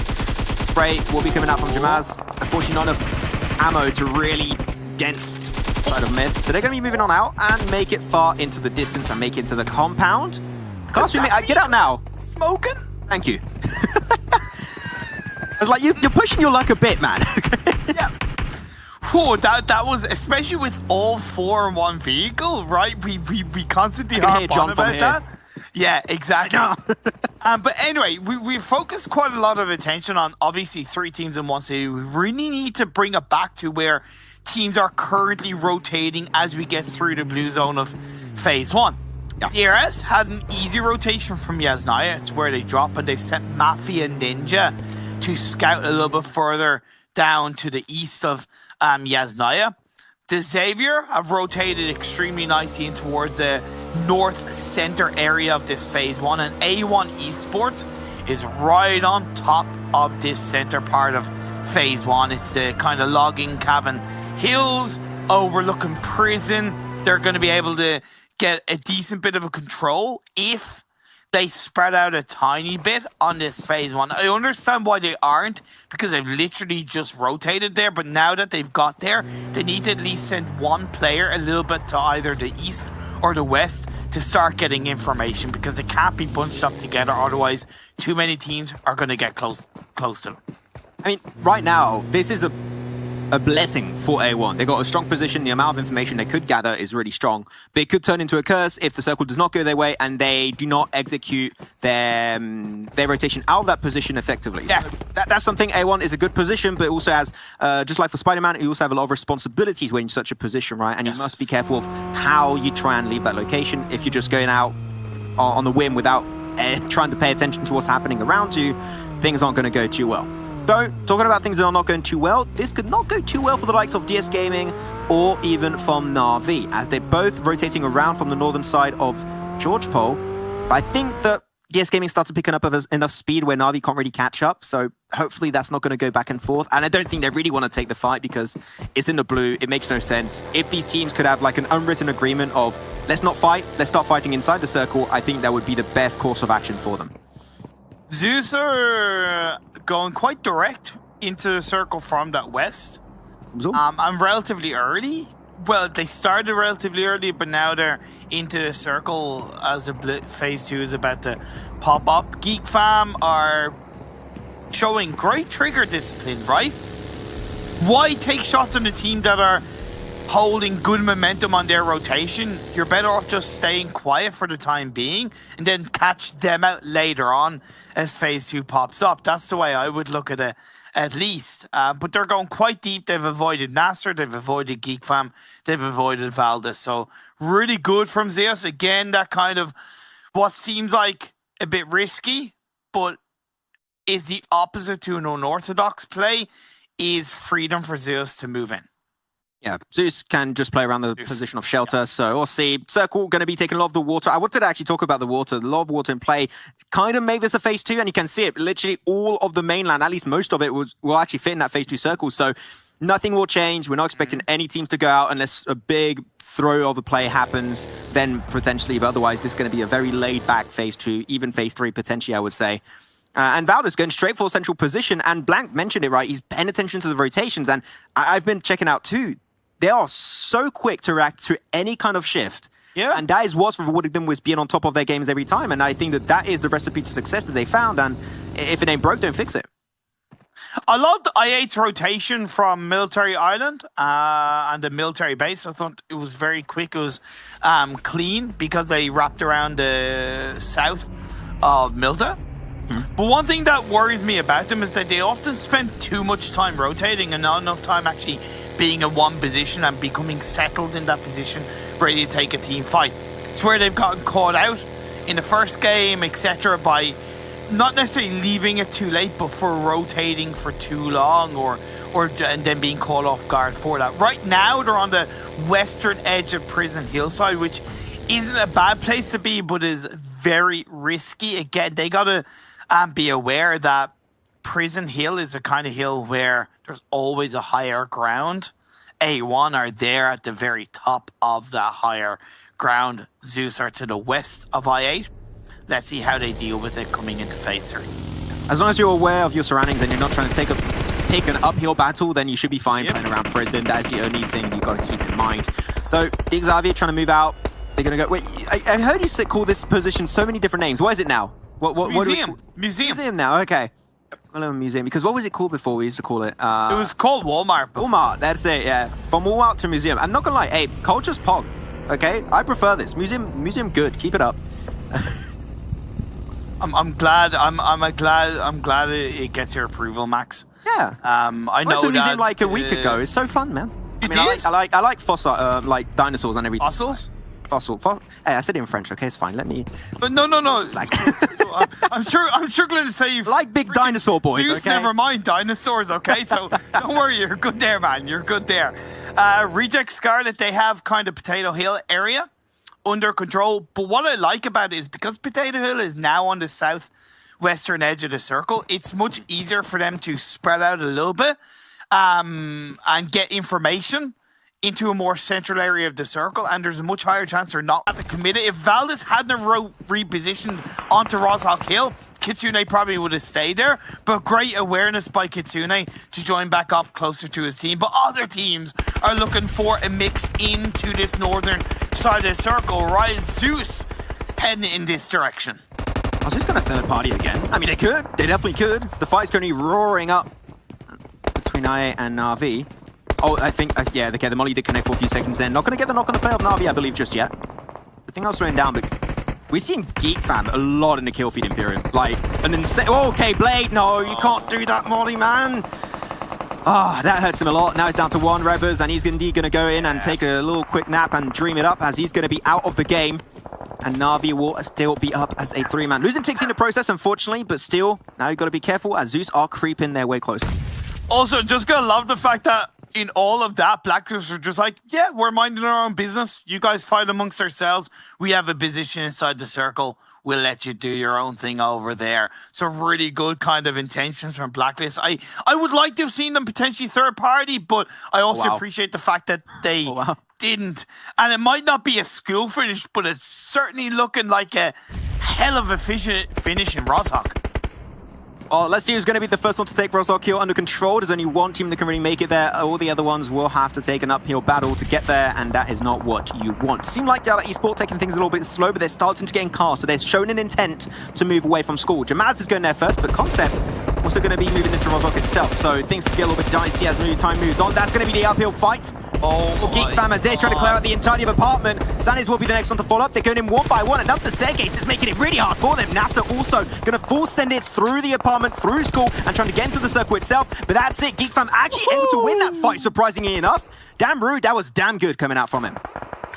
Spray will be coming out from Jamaz. Unfortunately, not enough ammo to really dent side of Myth. So they're going to be moving on out and make it far into the distance and make it to the compound. Classroom, get out now. Smoking? Thank you. I was like, you're pushing your luck a bit, man. Yeah. Oh, that was, especially with all 4 in one vehicle, right? We constantly harp on about that. Yeah, exactly. But anyway, we focused quite a lot of attention on obviously 3 teams in one city. We really need to bring it back to where teams are currently rotating as we get through the blue zone of Phase 1. DRS had an easy rotation from Yasnaya. It's where they drop, and they've sent Mafia Ninja to scout a little bit further down to the east of Yasnaya. The Xavier have rotated extremely nicely in towards the north center area of this Phase 1, and A1 Esports is right on top of this center part of Phase 1. It's the kind of logging cabin hills overlooking prison. They're going to be able to get a decent bit of a control if they spread out a tiny bit on this Phase 1. I understand why they aren't, because they've literally just rotated there, but now that they've got there, they need to at least send one player a little bit to either the east or the west to start getting information, because they can't be bunched up together, otherwise too many teams are going to get close to them. I mean, right now, this is a blessing for A1. They got a strong position. The amount of information they could gather is really strong. But it could turn into a curse if the circle does not go their way and they do not execute their rotation out of that position effectively. Yeah. So that's something. A1 is a good position, but it also has, just like for Spider-Man, you also have a lot of responsibilities when you're in such a position, right? And you must be careful of how you try and leave that location. If you're just going out on the whim without trying to pay attention to what's happening around you, things aren't going to go too well. So, talking about things that are not going too well, this could not go too well for the likes of DS Gaming or even from Na'Vi, as they're both rotating around from the northern side of George Pole. But I think that DS Gaming started picking up enough speed where Na'Vi can't really catch up, so hopefully that's not going to go back and forth. And I don't think they really want to take the fight because it's in the blue, it makes no sense. If these teams could have like an unwritten agreement of, let's not fight, let's start fighting inside the circle, I think that would be the best course of action for them. Zeus are going quite direct into the circle from that west. I'm relatively early. Well, they started relatively early, but now they're into the circle as phase 2 is about to pop up. Geek Fam are showing great trigger discipline, right? Why take shots on a team that are holding good momentum on their rotation? You're better off just staying quiet for the time being and then catch them out later on as phase 2 pops up. That's the way I would look at it, at least. But they're going quite deep. They've avoided Nasser, they've avoided Geek Fam, they've avoided Valdez. So really good from Zeus. Again, that kind of what seems like a bit risky, but is the opposite to an unorthodox play, is freedom for Zeus to move in. Yeah, Zeus can just play around the position of shelter, so we'll see. Circle going to be taking a lot of the water. I wanted to actually talk about the water. A lot of water in play kind of made this a phase 2, and you can see it. Literally all of the mainland, at least most of it, will actually fit in that phase 2 circle, so nothing will change. We're not expecting any teams to go out unless a big throw of a play happens, then potentially, but otherwise this is going to be a very laid-back phase 2, even phase 3 potentially, I would say. And Valdez going straight for central position, and Blank mentioned it, right? He's paying attention to the rotations, and I've been checking out too. They are so quick to react to any kind of shift. Yeah. And that is what's rewarding them with being on top of their games every time. And I think that is the recipe to success that they found. And if it ain't broke, don't fix it. I loved I8's rotation from Military Island and the military base. I thought it was very quick. It was clean because they wrapped around the south of Milta. But one thing that worries me about them is that they often spend too much time rotating and not enough time actually being in one position and becoming settled in that position, ready to take a team fight. It's where they've gotten caught out in the first game, etc., by not necessarily leaving it too late, but for rotating for too long and then being caught off guard for that. Right now, they're on the western edge of Prison Hillside, which isn't a bad place to be, but is very risky. Again, they got to be aware that Prison Hill is a kind of hill where there's always a higher ground. A1 are there at the very top of that higher ground. Zeus are to the west of I8. Let's see how they deal with it coming into phase 3. As long as you're aware of your surroundings and you're not trying to take an uphill battle, then you should be fine playing around Prison. That is the only thing you've got to keep in mind. Though, Xavier trying to move out. They're going to go... Wait, I heard you call this position so many different names. What is it now? Museum. Museum now, okay. Hello, museum. Because what was it called before? We used to call it... it was called Walmart before. Walmart, that's it, yeah. From Walmart to museum. I'm not going to lie. Hey, culture's pog, okay? I prefer this. Museum good. Keep it up. I'm glad it gets your approval, Max. Yeah. I went know to a museum that, like a week ago. It's so fun, man. You I mean, did? I like fossil, like dinosaurs and everything. Fossils? Fossil. Hey, I said it in French. Okay, it's fine. Let me. But no. Like, I'm struggling to say you like big dinosaur boys. Zeus, okay? never mind dinosaurs. Okay, so don't worry. You're good there, man. You're good there. Reject Scarlet. They have kind of Potato Hill area under control. But what I like about it is because Potato Hill is now on the southwestern edge of the circle, it's much easier for them to spread out a little bit and get information into a more central area of the circle, and there's a much higher chance they're not at the committed. If Valdez hadn't repositioned onto Roshawk Hill, Kitsune probably would have stayed there, but great awareness by Kitsune to join back up closer to his team. But other teams are looking for a mix into this northern side of the circle. Rise Zeus heading in this direction. I was just going to third party again. I mean, they could. They definitely could. The fight's going to be roaring up between IA and Na'Vi. Oh, I think, yeah, okay, the Molly did connect for a few seconds then. Not going to get the knock on the play of Na'Vi, I believe, just yet. The thing I was throwing down, but we've seen Geek Fam a lot in the kill feed Imperium. Like, an insane... Oh, okay, Blade, no, you can't do that, Molly, man. Ah, that hurts him a lot. Now he's down to 1 Revers, and he's indeed going to go in and take a little quick nap and dream it up as he's going to be out of the game. And Na'Vi will still be up as a 3-man. Losing ticks in the process, unfortunately, but still, now you've got to be careful as Zeus are creeping their way closer. Also, just going to love the fact that in all of that, Blacklist are just like, yeah, we're minding our own business. You guys fight amongst ourselves. We have a position inside the circle. We'll let you do your own thing over there. So really good kind of intentions from Blacklist. I would like to have seen them potentially third party, but I also appreciate the fact that they didn't. And it might not be a school finish, but it's certainly looking like a hell of a finish in Roshawk. Well, let's see who's going to be the first one to take Rosal kill under control. There's only one team that can really make it there. All the other ones will have to take an uphill battle to get there, and that is not what you want. Seem like Yala Esports taking things a little bit slow, but they're starting to get in cars, so they're showing an intent to move away from school. Jamaz is going there first, but Concept also going to be moving into Rosal itself, so things can get a little bit dicey as time moves on. That's going to be the uphill fight. Geek Fam as they're trying to clear out the entirety of apartment. Sanis will be the next one to follow up. They're going in one by one, and up the staircase is making it really hard for them. NASA also going to full send it through the apartment, through school, and trying to get into the circle itself. But that's it. Geek Fam actually able to win that fight, surprisingly enough. Damn rude. That was damn good coming out from him.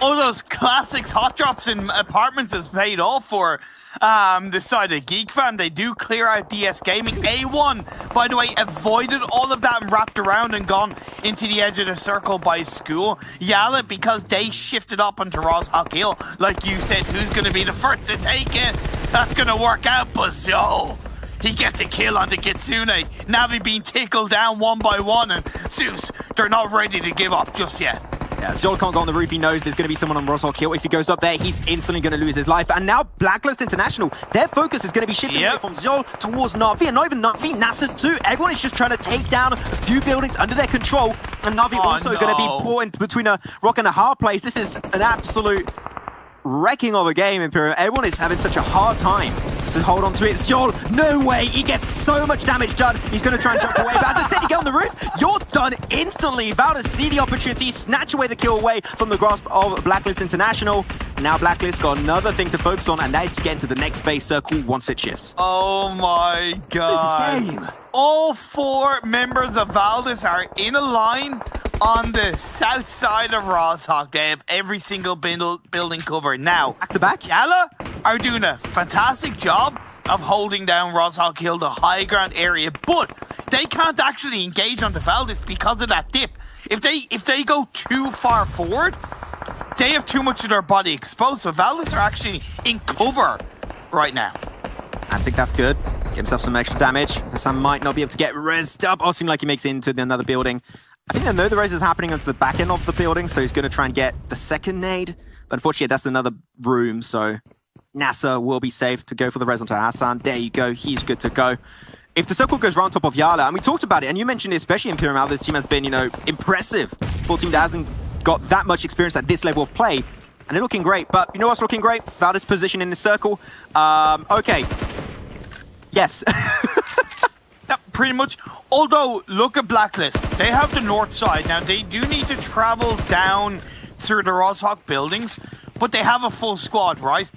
All those classics hot drops in apartments has paid off for the side of Geek Fam. They do clear out DS Gaming. A1, by the way, avoided all of that and wrapped around and gone into the edge of the circle by school. Yala, because they shifted up onto Ross Hill, like you said, who's going to be the first to take it? That's going to work out, but so he gets a kill onto Kitsune. Navi being tickled down one by one, and Zeus, they're not ready to give up just yet. Yeah, Zol can't go on the roof. He knows there's going to be someone on Rosal kill. If he goes up there, he's instantly going to lose his life. And now Blacklist International, their focus is going to be shifting away from Zol towards Na'Vi. And not even Na'Vi, NASA too. Everyone is just trying to take down a few buildings under their control. And Na'Vi also going to be caught in between a rock and a hard place. This is an absolute wrecking of a game, Imperium. Everyone is having such a hard time to hold on to it. Zol, no way. He gets so much damage done. He's going to try and jump away. But as I said, you get on the roof, you're done instantly. Valdes see the opportunity, snatch away the kill away from the grasp of Blacklist International. Now Blacklist got another thing to focus on, and that is to get into the next phase circle once it shifts. Oh my god. This is game. All four members of Valdes are in a line on the south side of Roshawk. They have every single building covered. Now, back to back, Yala are doing a fantastic job of holding down Roshawk Hill, the high ground area, but they can't actually engage on the Valdes because of that dip. If they go too far forward, they have too much of their body exposed. So Valdes are actually in cover right now. I think that's good. Get himself some extra damage. Hassan might not be able to get rezzed up. Oh, seems like he makes it into another building. I think they know the res is happening onto the back end of the building, so he's going to try and get the second nade. But unfortunately, that's another room, so NASA will be safe to go for the res onto Hassan. There you go. He's good to go. If the circle goes round top of Yala, and we talked about it, and you mentioned it, especially in Imperium, this team has been, impressive for a team that hasn't got that much experience at this level of play, and they're looking great. But you know what's looking great? Valdes' position in the circle. Okay. Yes. Yeah, pretty much. Although, look at Blacklist. They have the north side. Now, they do need to travel down through the Roshawk buildings, but they have a full squad, right?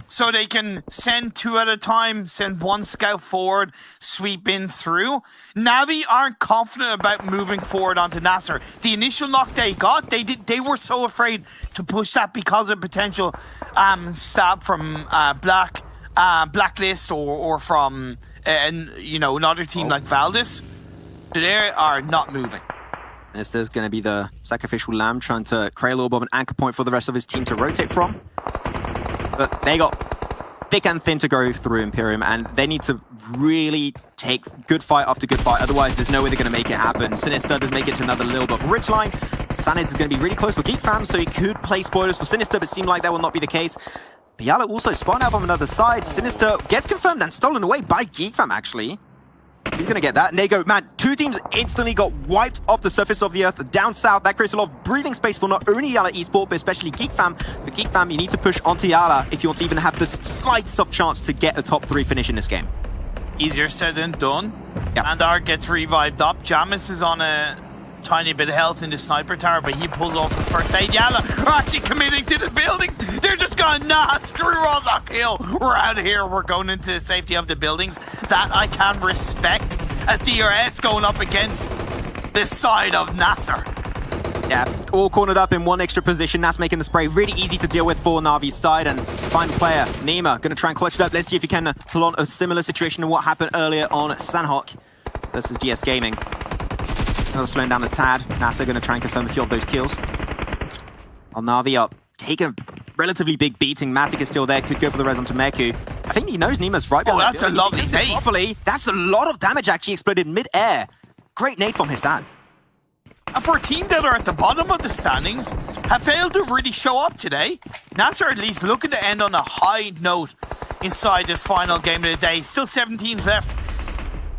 So they can send two at a time, send one scout forward, sweep in through. Navi aren't confident about moving forward onto Nasser. The initial knock they got, they were so afraid to push that because of potential stab from Blacklist or from another team like Valdes. They are not moving. This is going to be the sacrificial lamb trying to create a little bit of an anchor point for the rest of his team to rotate from. But they got thick and thin to go through Imperium, and they need to really take good fight after good fight. Otherwise, there's no way they're going to make it happen. Sinister does make it to another little bit of a ridge line. Sanis is going to be really close for Geek Fam, so he could play spoilers for Sinister, but it seemed like that will not be the case. Yala also spawned out from another side. Sinister gets confirmed and stolen away by Geek Fam, actually. He's going to get that. And they go, man, two teams instantly got wiped off the surface of the earth down south. That creates a lot of breathing space for not only Yala Esport, but especially Geek Fam. But Geek Fam, you need to push onto Yala if you want to even have the slightest of chance to get a top 3 finish in this game. Easier said than done. Yep. Andar gets revived up. Jamis is on a tiny bit of health in the sniper tower, but he pulls off the first aid. Yala are actually committing to the buildings. They're just going, nah, screw Roshawk Hill. We're out of here. We're going into the safety of the buildings. That I can respect as DRS going up against this side of Nasser. Yeah, all cornered up in one extra position. That's making the spray really easy to deal with for Navi's side. And final player, Nima, going to try and clutch it up. Let's see if he can pull on a similar situation to what happened earlier on Sanhok versus DS Gaming. Another slowing down the Tad. NASA going to try and confirm a few of those kills. While Na'Vi up, taking a relatively big beating. Matic is still there, could go for the res onto Merku. I think he knows Nima's right behind. Oh, that's a lovely nade. Properly. That's a lot of damage actually exploded mid-air. Great nade from Hassan. And for a team that are at the bottom of the standings, have failed to really show up today, Nasser at least looking to end on a high note inside this final game of the day. Still 17 left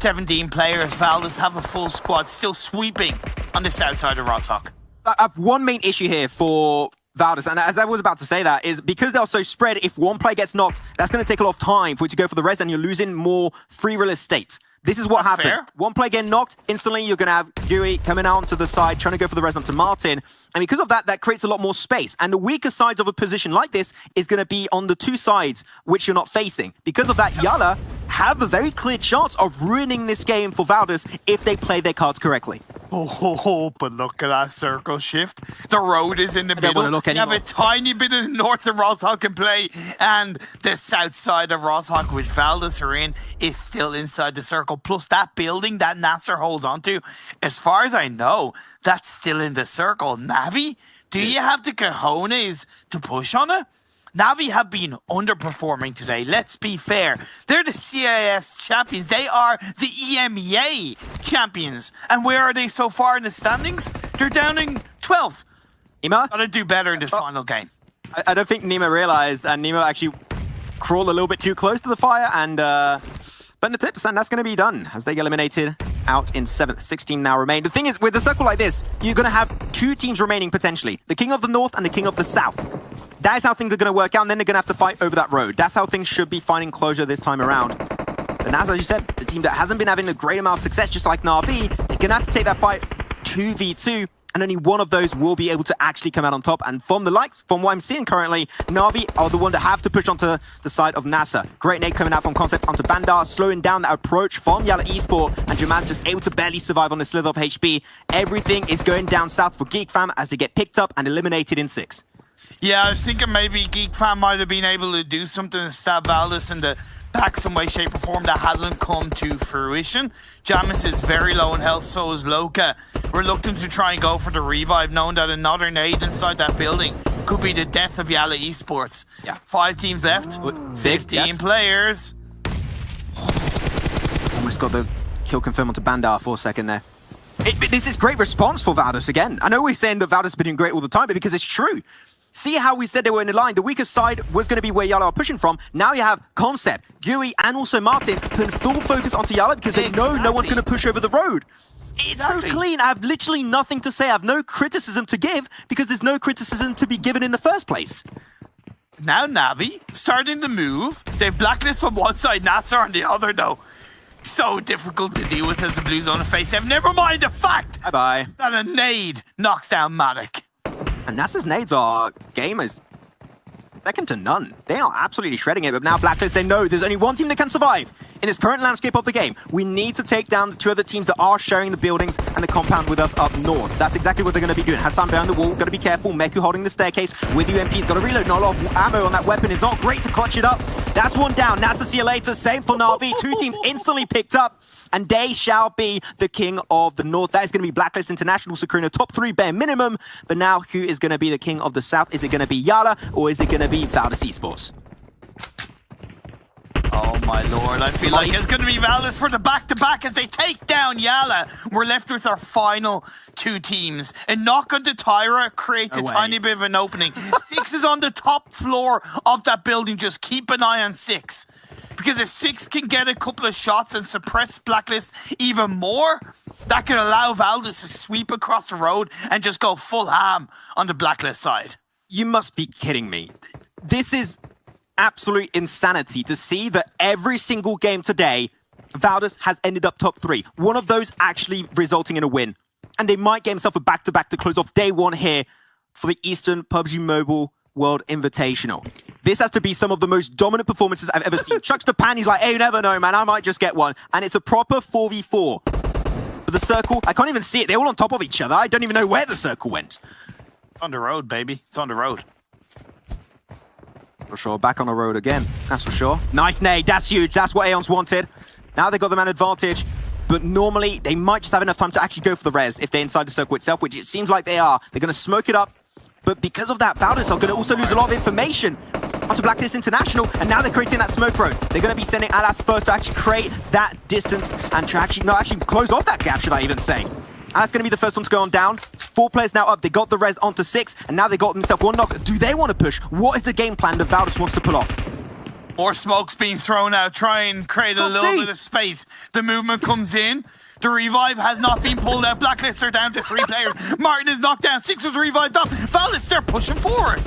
17 players. Valdez have a full squad still sweeping on the south side of Roshawk. I have one main issue here for Valdez, and as I was about to say that, is because they're so spread, if one player gets knocked, that's going to take a lot of time for you to go for the res, and you're losing more free real estate. This is what That's happened. fair. One player getting knocked, instantly you're going to have Gui coming out onto the side, trying to go for the res onto Martin. And because of that, that creates a lot more space. And the weaker sides of a position like this is going to be on the two sides, which you're not facing. Because of that, Yala have a very clear chance of ruining this game for Valdez if they play their cards correctly. Oh, but look at that circle shift. The road is in the don't middle. wanna look You have anymore. a tiny bit of the north of Roshawk can play, and the south side of Roshawk, which Valdez are in, is still inside the circle. Plus that building that Nasser holds onto, as far as I know, that's still in the circle. Navi, do you have the cojones to push on it? Navi have been underperforming today. Let's be fair. They're the CIS champions. They are the EMEA champions. And where are they so far in the standings? They're down in 12th. Nima? Gotta do better in this final game. I don't think Nemo realized, and Nemo actually crawled a little bit too close to the fire, and but the tips, and that's going to be done as they get eliminated out in 7th. 16 now remain. The thing is, with a circle like this, you're going to have two teams remaining potentially. The King of the North and the King of the South. That is how things are going to work out, and then they're going to have to fight over that road. That's how things should be finding closure this time around. But as you said, the team that hasn't been having a great amount of success, just like Na'Vi, they're going to have to take that fight 2v2, and only one of those will be able to actually come out on top. And from the likes, from what I'm seeing currently, Na'Vi are the one that have to push onto the side of NASA. Great nade coming out from Concept onto Bandar, slowing down that approach from Yala Esport, and Jaman just able to barely survive on a slither of HP. Everything is going down south for Geek Fam as they get picked up and eliminated in 6. Yeah, I was thinking maybe Geek Fan might have been able to do something to stab Valdez in the back some way, shape, or form. That hasn't come to fruition. Jamis is very low in health, so is Loka. Reluctant to try and go for the revive, knowing that another nade inside that building could be the death of Yala Esports. Yeah. 5 teams left, 15 players. Almost got the kill confirm onto Bandar for a second there. This is great response for Valdez again. I know we're saying that Valdez has been doing great all the time, but because it's true. See how we said they were in the line. The weakest side was going to be where Yala are pushing from. Now you have Concept, Gui, and also Martin putting full focus onto Yala because they know no one's going to push over the road. It's so clean. I have literally nothing to say. I have no criticism to give because there's no criticism to be given in the first place. Now Navi starting to move. They've Blacklist on one side, Natsar on the other, though. So difficult to deal with as a blue zone face. Never mind the fact Bye-bye. that a nade knocks down Matic. And NASA's nades are gamers second to none. They are absolutely shredding it, but now Blacklist, they know there's only one team that can survive in this current landscape of the game. We need to take down the two other teams that are sharing the buildings and the compound with us up north. That's exactly what they're going to be doing. Hassan behind the wall, got to be careful. Meku holding the staircase with UMP's got to reload. Not a lot of ammo on that weapon. It's not great to clutch it up. That's one down. NASA, see you later. Same for Na'Vi. Two teams instantly picked up. And they shall be the King of the North. That is going to be Blacklist International, securing a top 3 bare minimum. But now, who is going to be the King of the South? Is it going to be Yala, or is it going to be Valdez Esports? Oh my lord, I feel like it's going to be Valdez for the back-to-back as they take down Yala. We're left with our final 2 teams. A knock onto Tyra creates a tiny bit of an opening. 6 is on the top floor of that building. Just keep an eye on 6. Because if 6 can get a couple of shots and suppress Blacklist even more, that can allow Valdez to sweep across the road and just go full ham on the Blacklist side. You must be kidding me. This is absolute insanity to see that every single game today, Valdez has ended up top 3. One of those actually resulting in a win. And they might get himself a back-to-back to close off day 1 here for the Eastern PUBG Mobile World Invitational. This has to be some of the most dominant performances I've ever seen. Chucks the pan, he's like, hey, you never know, man, I might just get one. And it's a proper 4v4. But the circle, I can't even see it. They're all on top of each other. I don't even know where the circle went. It's on the road, baby. It's on the road. For sure, back on the road again, that's for sure. Nice nade, that's huge. That's what Aeon's wanted. Now they've got the man advantage. But normally, they might just have enough time to actually go for the res if they're inside the circle itself, which it seems like they are. They're going to smoke it up. But because of that, Valdez are going to also lose a lot of information onto Blacklist International, and now they're creating that smoke road. They're going to be sending Alas first to actually create that distance and to actually close off that gap, should I even say. Alas going to be the first one to go on down. 4 players now up. They got the res onto 6, and now they got themselves one knock. Do they want to push? What is the game plan that Valdez wants to pull off? More smoke's being thrown out. Try and create a little bit of space. The movement comes in. The revive has not been pulled out. Blacklist are down to 3 players. Martin is knocked down. 6 was revived up. Valdez, they're pushing forward.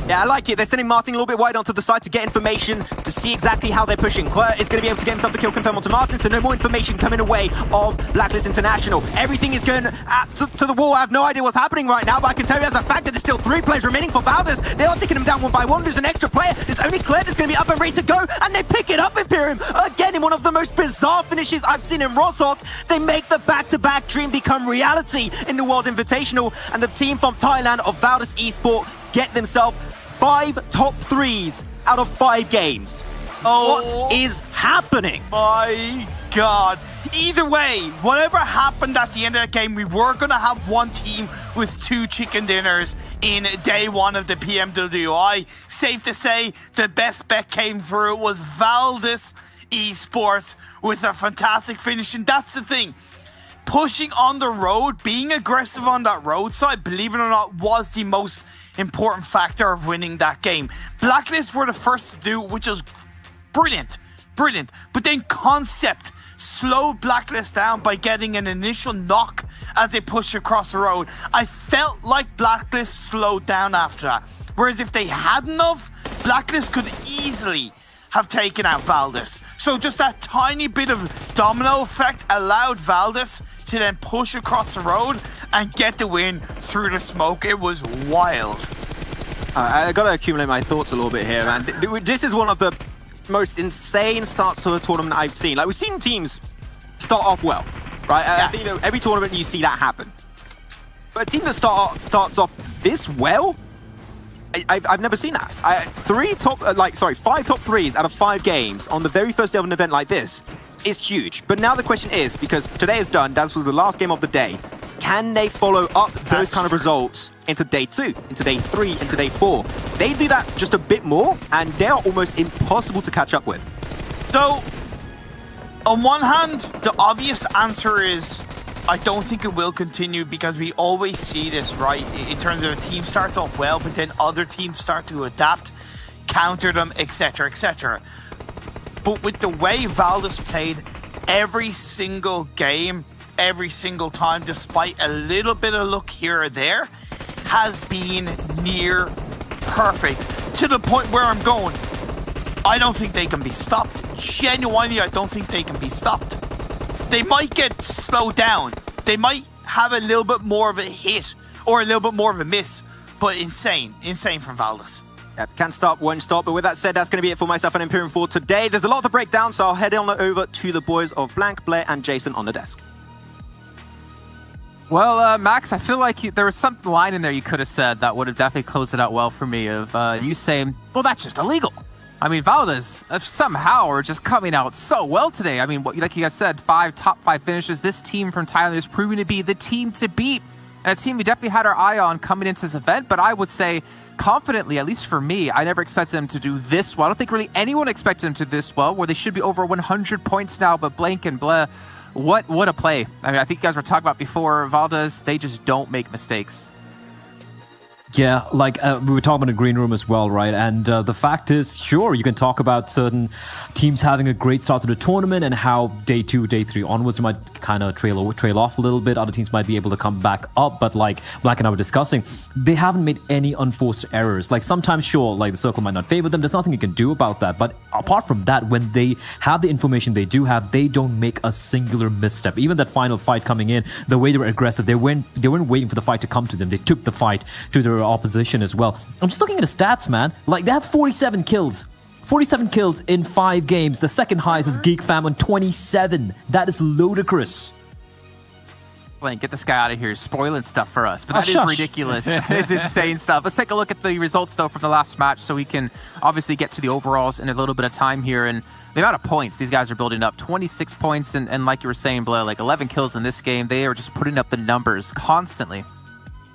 Yeah, I like it. They're sending Martin a little bit wide onto the side to get information, to see exactly how they're pushing. Claire is going to be able to get himself the kill confirm onto Martin, so no more information coming away of Blacklist International. Everything is going to the wall. I have no idea what's happening right now, but I can tell you as a fact that there's still 3 players remaining for Valdez. They are taking him down one by one. There's an extra player. There's only Claire that's going to be up and ready to go, and they pick it up, Imperium. Again, in one of the most bizarre finishes I've seen in Rostock, they make the back-to-back dream become reality in the World Invitational, and the team from Thailand of Valdez Esport get themselves 5 top 3s out of 5 games. What is happening? My God. Either way, whatever happened at the end of the game, we were going to have one team with 2 chicken dinners in day 1 of the PMWI. Safe to say, the best bet came through. It was Valdez Esports with a fantastic finish. And that's the thing. Pushing on the road, being aggressive on that roadside, believe it or not, was the most important factor of winning that game. Blacklist were the first to do, which was brilliant. But then Concept slowed Blacklist down by getting an initial knock as they pushed across the road. I felt like Blacklist slowed down after that. Whereas if they hadn't have, Blacklist could easily have taken out Valdez. So just that tiny bit of domino effect allowed Valdez to then push across the road and get the win through the smoke. It was wild. I gotta accumulate my thoughts a little bit here, man. This is one of the most insane starts to a tournament I've seen. Like, we've seen teams start off well, right? Yeah. I think that every tournament you see that happen. But a team that starts off this well, I've never seen that. 5 top 3s out of 5 games on the very first day of an event like this is huge. But now the question is, because today is done, that was the last game of the day, can they follow up those kind of results into day 2, into day 3, into day 4? They do that just a bit more, and they are almost impossible to catch up with. So, on one hand, the obvious answer is I don't think it will continue, because we always see this, right? In terms of a team starts off well, but then other teams start to adapt, counter them, etc., etc. But with the way Valdez played every single game, every single time, despite a little bit of luck here or there, has been near perfect. To the point where I'm going, I don't think they can be stopped. Genuinely, I don't think they can be stopped. They might get slowed down. They might have a little bit more of a hit or a little bit more of a miss, but insane from Valdez. Yeah, can't stop, won't stop. But with that said, that's going to be it for myself and Imperium for today. There's a lot to break down, so I'll head on over to the boys of Blank, Blair, and Jason on the desk. Well, Max, I feel like there was some line in there you could have said that would have definitely closed it out well for me, of you saying, well, that's just illegal. I mean, Valdez somehow are just coming out so well today. I mean, like you guys said, top 5 finishes. This team from Thailand is proving to be the team to beat, and a team we definitely had our eye on coming into this event. But I would say confidently, at least for me, I never expected them to do this well. I don't think really anyone expected them to do this well, where they should be over 100 points now. But Blank and Bleh, what a play. I mean, I think you guys were talking about before, Valdez, they just don't make mistakes. Yeah, like we were talking about the green room as well, right? And the fact is, sure, you can talk about certain teams having a great start to the tournament and how day 2, day 3 onwards might kind of trail off a little bit. Other teams might be able to come back up, but like Black and I were discussing, they haven't made any unforced errors. Like sometimes, sure, like the circle might not favor them. There's nothing you can do about that. But apart from that, when they have the information they do have, they don't make a singular misstep. Even that final fight coming in, the way they were aggressive, they weren't waiting for the fight to come to them. They took the fight to their opposition as well. I'm just looking at the stats, man. Like, they have 47 kills. 47 kills in 5 games. The second highest is Geek Fam on 27. That is ludicrous. Blank, get this guy out of here spoiling stuff for us. But that is ridiculous. It's insane stuff. Let's take a look at the results, though, from the last match, so we can obviously get to the overalls in a little bit of time here. And the amount of points these guys are building up, 26 points. And like you were saying, Blair, like 11 kills in this game. They are just putting up the numbers constantly.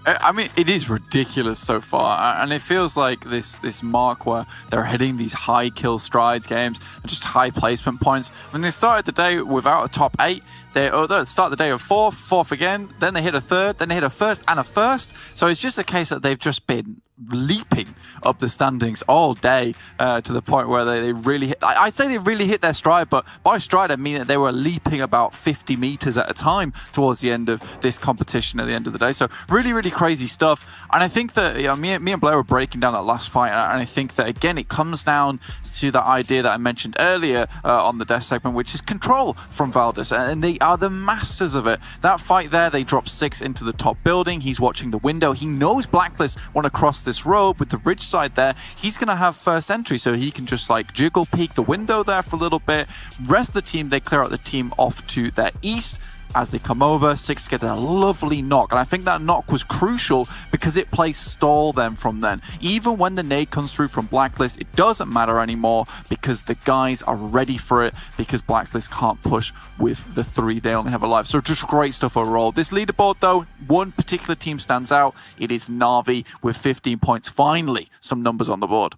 I mean, it is ridiculous so far, and it feels like this mark where they're hitting these high kill strides games and just high placement points. When they started the day without a top 8, They start the day of fourth again, then they hit a third, then they hit a first and a first. So it's just a case that they've just been leaping up the standings all day to the point where they really hit, I'd say they really hit their stride, but by stride I mean that they were leaping about 50 meters at a time towards the end of this competition at the end of the day. So really, really crazy stuff. And I think that me and Blair were breaking down that last fight, and I think that again it comes down to that idea that I mentioned earlier on the death segment, which is control from Valdez, and they are the masters of it. That fight there, they dropped 6 into the top building. He's watching the window. He knows Blacklist want to cross this road with the ridge side there. He's going to have first entry, so he can just like jiggle peek the window there for a little bit. Rest of the team, they clear out the team off to their east. As they come over, 6 gets a lovely knock, and I think that knock was crucial because it plays stall them from then. Even when the nade comes through from Blacklist, it doesn't matter anymore because the guys are ready for it, because Blacklist can't push with the 3 they only have alive. So just great stuff overall. This leaderboard though, one particular team stands out. It is Na'Vi with 15 points. Finally, some numbers on the board.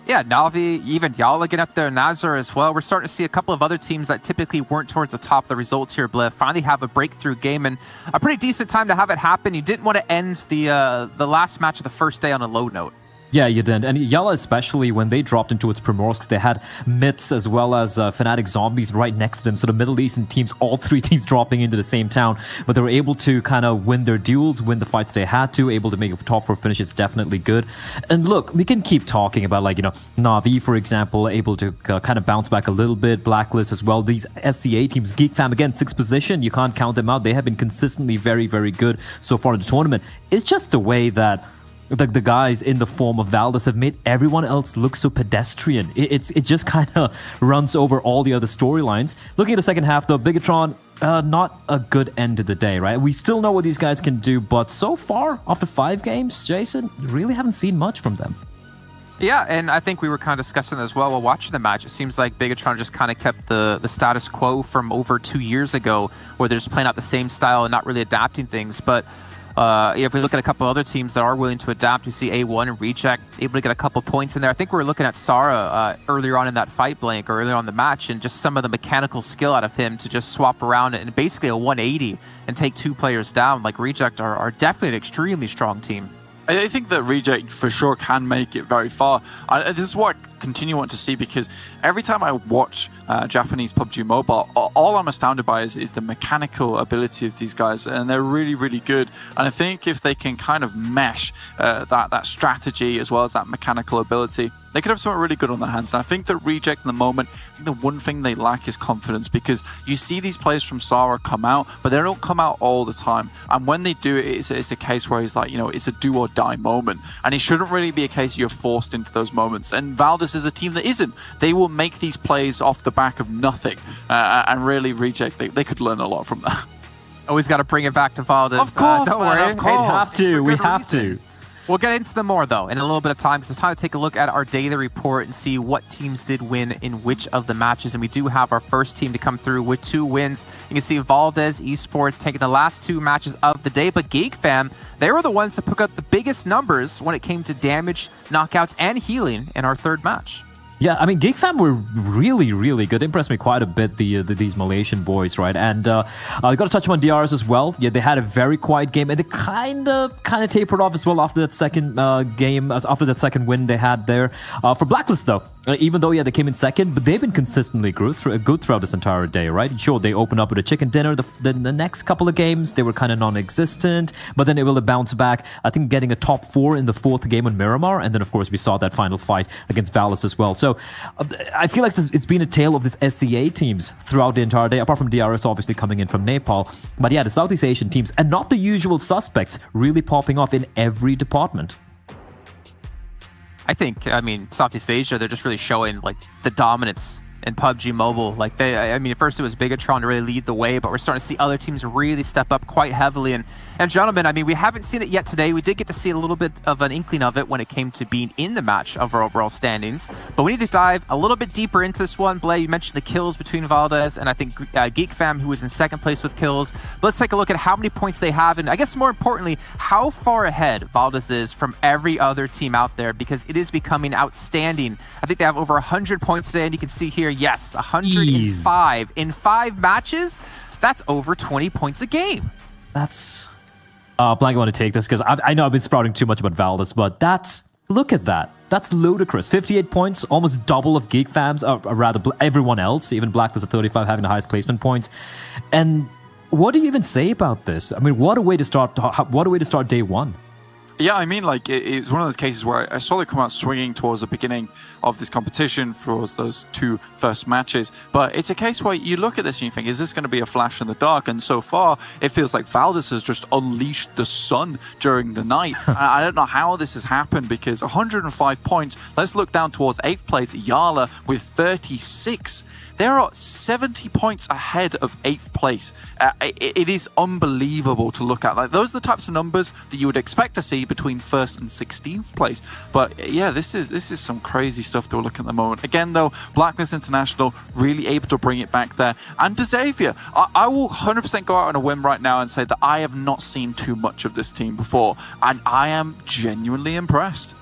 Yeah, Na'Vi, even Yala getting up there, Nazar as well. We're starting to see a couple of other teams that typically weren't towards the top of the results here, Bliff, finally have a breakthrough game, and a pretty decent time to have it happen. You didn't want to end the last match of the first day on a low note. Yeah, you didn't. And Yala, especially when they dropped into its Primorsk, they had Myths as well as Fnatic Zombies right next to them. So the Middle Eastern teams, all 3 teams dropping into the same town. But they were able to kind of win their duels, win the fights they had to, able to make a top 4 finish is definitely good. And look, we can keep talking about, like, Na'Vi, for example, able to kind of bounce back a little bit. Blacklist as well. These SCA teams, Geek Fam, again, 6th position. You can't count them out. They have been consistently very, very good so far in the tournament. It's just the way that the guys in the form of Valdez have made everyone else look so pedestrian. It just kind of runs over all the other storylines. Looking at the second half, though, Bigatron, not a good end of the day, right? We still know what these guys can do, but so far, after 5 games, Jason, really haven't seen much from them. Yeah, and I think we were kind of discussing as well while watching the match. It seems like Bigatron just kind of kept the status quo from over 2 years ago, where they're just playing out the same style and not really adapting things. But if we look at a couple other teams that are willing to adapt, we see A1 and Reject able to get a couple points in there. I think we were looking at Sara earlier on in that fight, Blank, or earlier on the match, and just some of the mechanical skill out of him to just swap around and basically a 180 and take 2 players down. Like, Reject are definitely an extremely strong team. I think that Reject for sure can make it very far. This is what I continue wanting to see, because every time I watch Japanese PUBG Mobile, all I'm astounded by is the mechanical ability of these guys, and they're really, really good. And I think if they can kind of mesh that strategy as well as that mechanical ability, they could have something really good on their hands. And I think that Reject in the moment, I think the one thing they lack is confidence, because you see these players from Sara come out, but they don't come out all the time. And when they do, it's a case where it's like, it's a do or die moment. And it shouldn't really be a case you're forced into those moments. And Valdez is a team that isn't. They will make these plays off the back of nothing. And really, Reject, they could learn a lot from that. Always got to bring it back to Valdez. Of course, don't man, worry. of course. We have to. We'll get into them more, though, in a little bit of time, because it's time to take a look at our daily report and see what teams did win in which of the matches. And we do have our first team to come through with 2 wins. You can see Valdez Esports taking the last 2 matches of the day, but Geek Fam, they were the ones to pick up the biggest numbers when it came to damage, knockouts, and healing in our 3rd match. Yeah, I mean, Geek Fam were really, really good. Impressed me quite a bit, these Malaysian boys, right? And I got to touch on DRS as well. Yeah, they had a very quiet game, and they kind of tapered off as well after that second game, after that second win they had there. For Blacklist, though, even though, they came in second, but they've been consistently good throughout this entire day, right? Sure, they opened up with a chicken dinner. The next couple of games, they were kind of non-existent, but then able to bounce back, I think getting a top 4 in the 4th game on Miramar, and then, of course, we saw that final fight against Valis as well. So I feel like it's been a tale of this SCA teams throughout the entire day, apart from DRS obviously coming in from Nepal. But yeah, the Southeast Asian teams, and not the usual suspects, really popping off in every department. I mean, Southeast Asia, they're just really showing, like, the dominance in PUBG Mobile. Like, at first it was Bigatron to really lead the way, but we're starting to see other teams really step up quite heavily. And gentlemen, I mean, we haven't seen it yet today. We did get to see a little bit of an inkling of it when it came to being in the match of our overall standings. But we need to dive a little bit deeper into this one. Blay, you mentioned the kills between Valdez and I think Geek Fam, who was in 2nd place with kills. But let's take a look at how many points they have, and I guess more importantly, how far ahead Valdez is from every other team out there, because it is becoming outstanding. I think they have over 100 points today, and you can see here, yes, 105 in 5 matches. That's over 20 points a game. That's... Blank, I want to take this because I know I've been sprouting too much about Valdez, but look at that. That's ludicrous. 58 points, almost double of Geek Fams, or rather everyone else. Even Black does a 35, having the highest placement points. And what do you even say about this? I mean, what a way to start day one. Yeah, I mean, like, it's one of those cases where I saw them come out swinging towards the beginning of this competition for those two first matches. But it's a case where you look at this and you think, is this going to be a flash in the dark? And so far, it feels like Valdez has just unleashed the sun during the night. I don't know how this has happened because 105 points. Let's look down towards 8th place, Yala with 36. There are 70 points ahead of 8th place. It is unbelievable to look at. Like, those are the types of numbers that you would expect to see between 1st and 16th place. But yeah, this is some crazy stuff that we're looking at the moment. Again, though, Blackness International really able to bring it back there. And to Xavier, I will 100% go out on a whim right now and say that I have not seen too much of this team before, and I am genuinely impressed.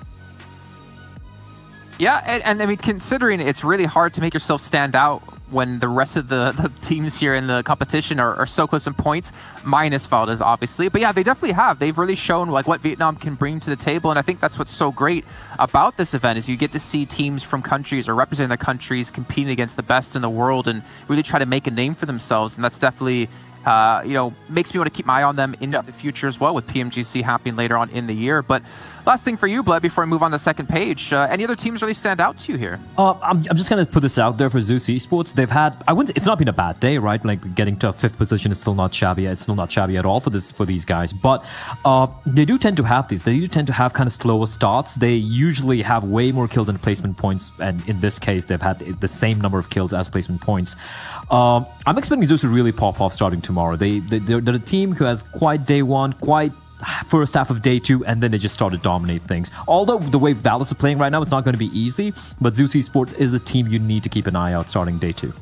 Yeah, and I mean, considering it's really hard to make yourself stand out when the rest of the teams here in the competition are so close in points, minus Valdez, obviously. But yeah, they definitely have. They've really shown like what Vietnam can bring to the table, and I think that's what's so great about this event is you get to see teams from countries or representing their countries competing against the best in the world and really try to make a name for themselves, and that's definitely... makes me want to keep my eye on them into the future as well with PMGC happening later on in the year. But last thing for you, Bled, before I move on to the second page, any other teams really stand out to you here? I'm just going to put this out there for Zeus Esports. They've had, it's not been a bad day, right? Like getting to a 5th position is still not shabby. It's still not shabby at all for these guys. But they do tend to have these. They do tend to have kind of slower starts. They usually have way more kill than placement points. And in this case, they've had the same number of kills as placement points. I'm expecting Zeus to really pop off starting tomorrow. They're a team who has quite day one, quite first half of day two, and then they just started to dominate things. Although the way Valdez are playing right now, it's not going to be easy, but Zeus Esports is a team you need to keep an eye out starting day two.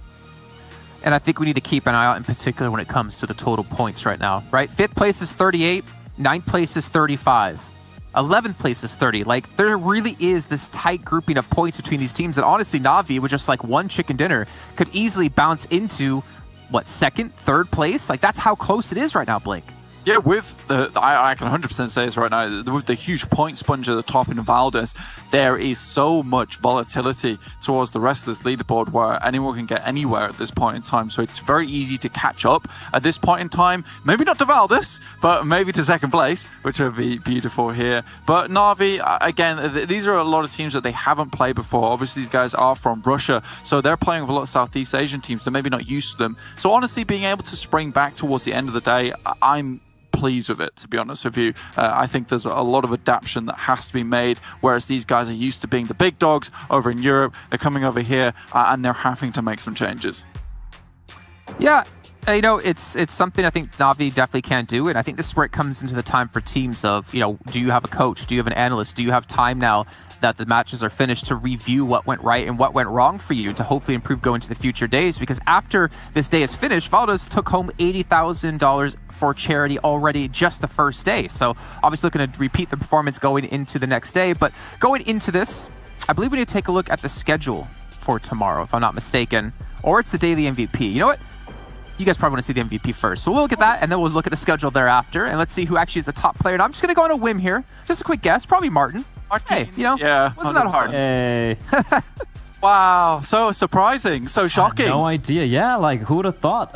And I think we need to keep an eye out in particular when it comes to the total points right now, right? 5th place is 38, 9th place is 35. 11th place is 30. Like, there really is this tight grouping of points between these teams that honestly, Na'Vi, with just like one chicken dinner, could easily bounce into, what, 2nd, 3rd place? Like, that's how close it is right now, Blake. Yeah, with I can 100% say this right now, with the huge point sponge at the top in Valdez, there is so much volatility towards the rest of this leaderboard where anyone can get anywhere at this point in time. So it's very easy to catch up at this point in time. Maybe not to Valdez, but maybe to 2nd place, which would be beautiful here. But Na'Vi, again, these are a lot of teams that they haven't played before. Obviously, these guys are from Russia, so they're playing with a lot of Southeast Asian teams. They're maybe not used to them. So honestly, being able to spring back towards the end of the day, I'm pleased with it, to be honest with you. I think there's a lot of adaptation that has to be made, whereas these guys are used to being the big dogs over in Europe. They're coming over here and they're having to make some changes. Yeah, it's something I think Na'Vi definitely can do, and I think this is where it comes into the time for teams of, do you have a coach? Do you have an analyst? Do you have time now that the matches are finished to review what went right and what went wrong for you to hopefully improve going into the future days? Because after this day is finished, Valdez took home $80,000 for charity already just the first day. So obviously looking to repeat the performance going into the next day. But going into this, I believe we need to take a look at the schedule for tomorrow, if I'm not mistaken. Or it's the daily MVP. You know what? You guys probably want to see the MVP first. So we'll look at that, and then we'll look at the schedule thereafter. And let's see who actually is the top player. And I'm just going to go on a whim here. Just a quick guess. Probably Martin. Hey, yeah, wasn't that hard? Hey. Wow, so surprising, so shocking. No idea. Yeah, like who would have thought?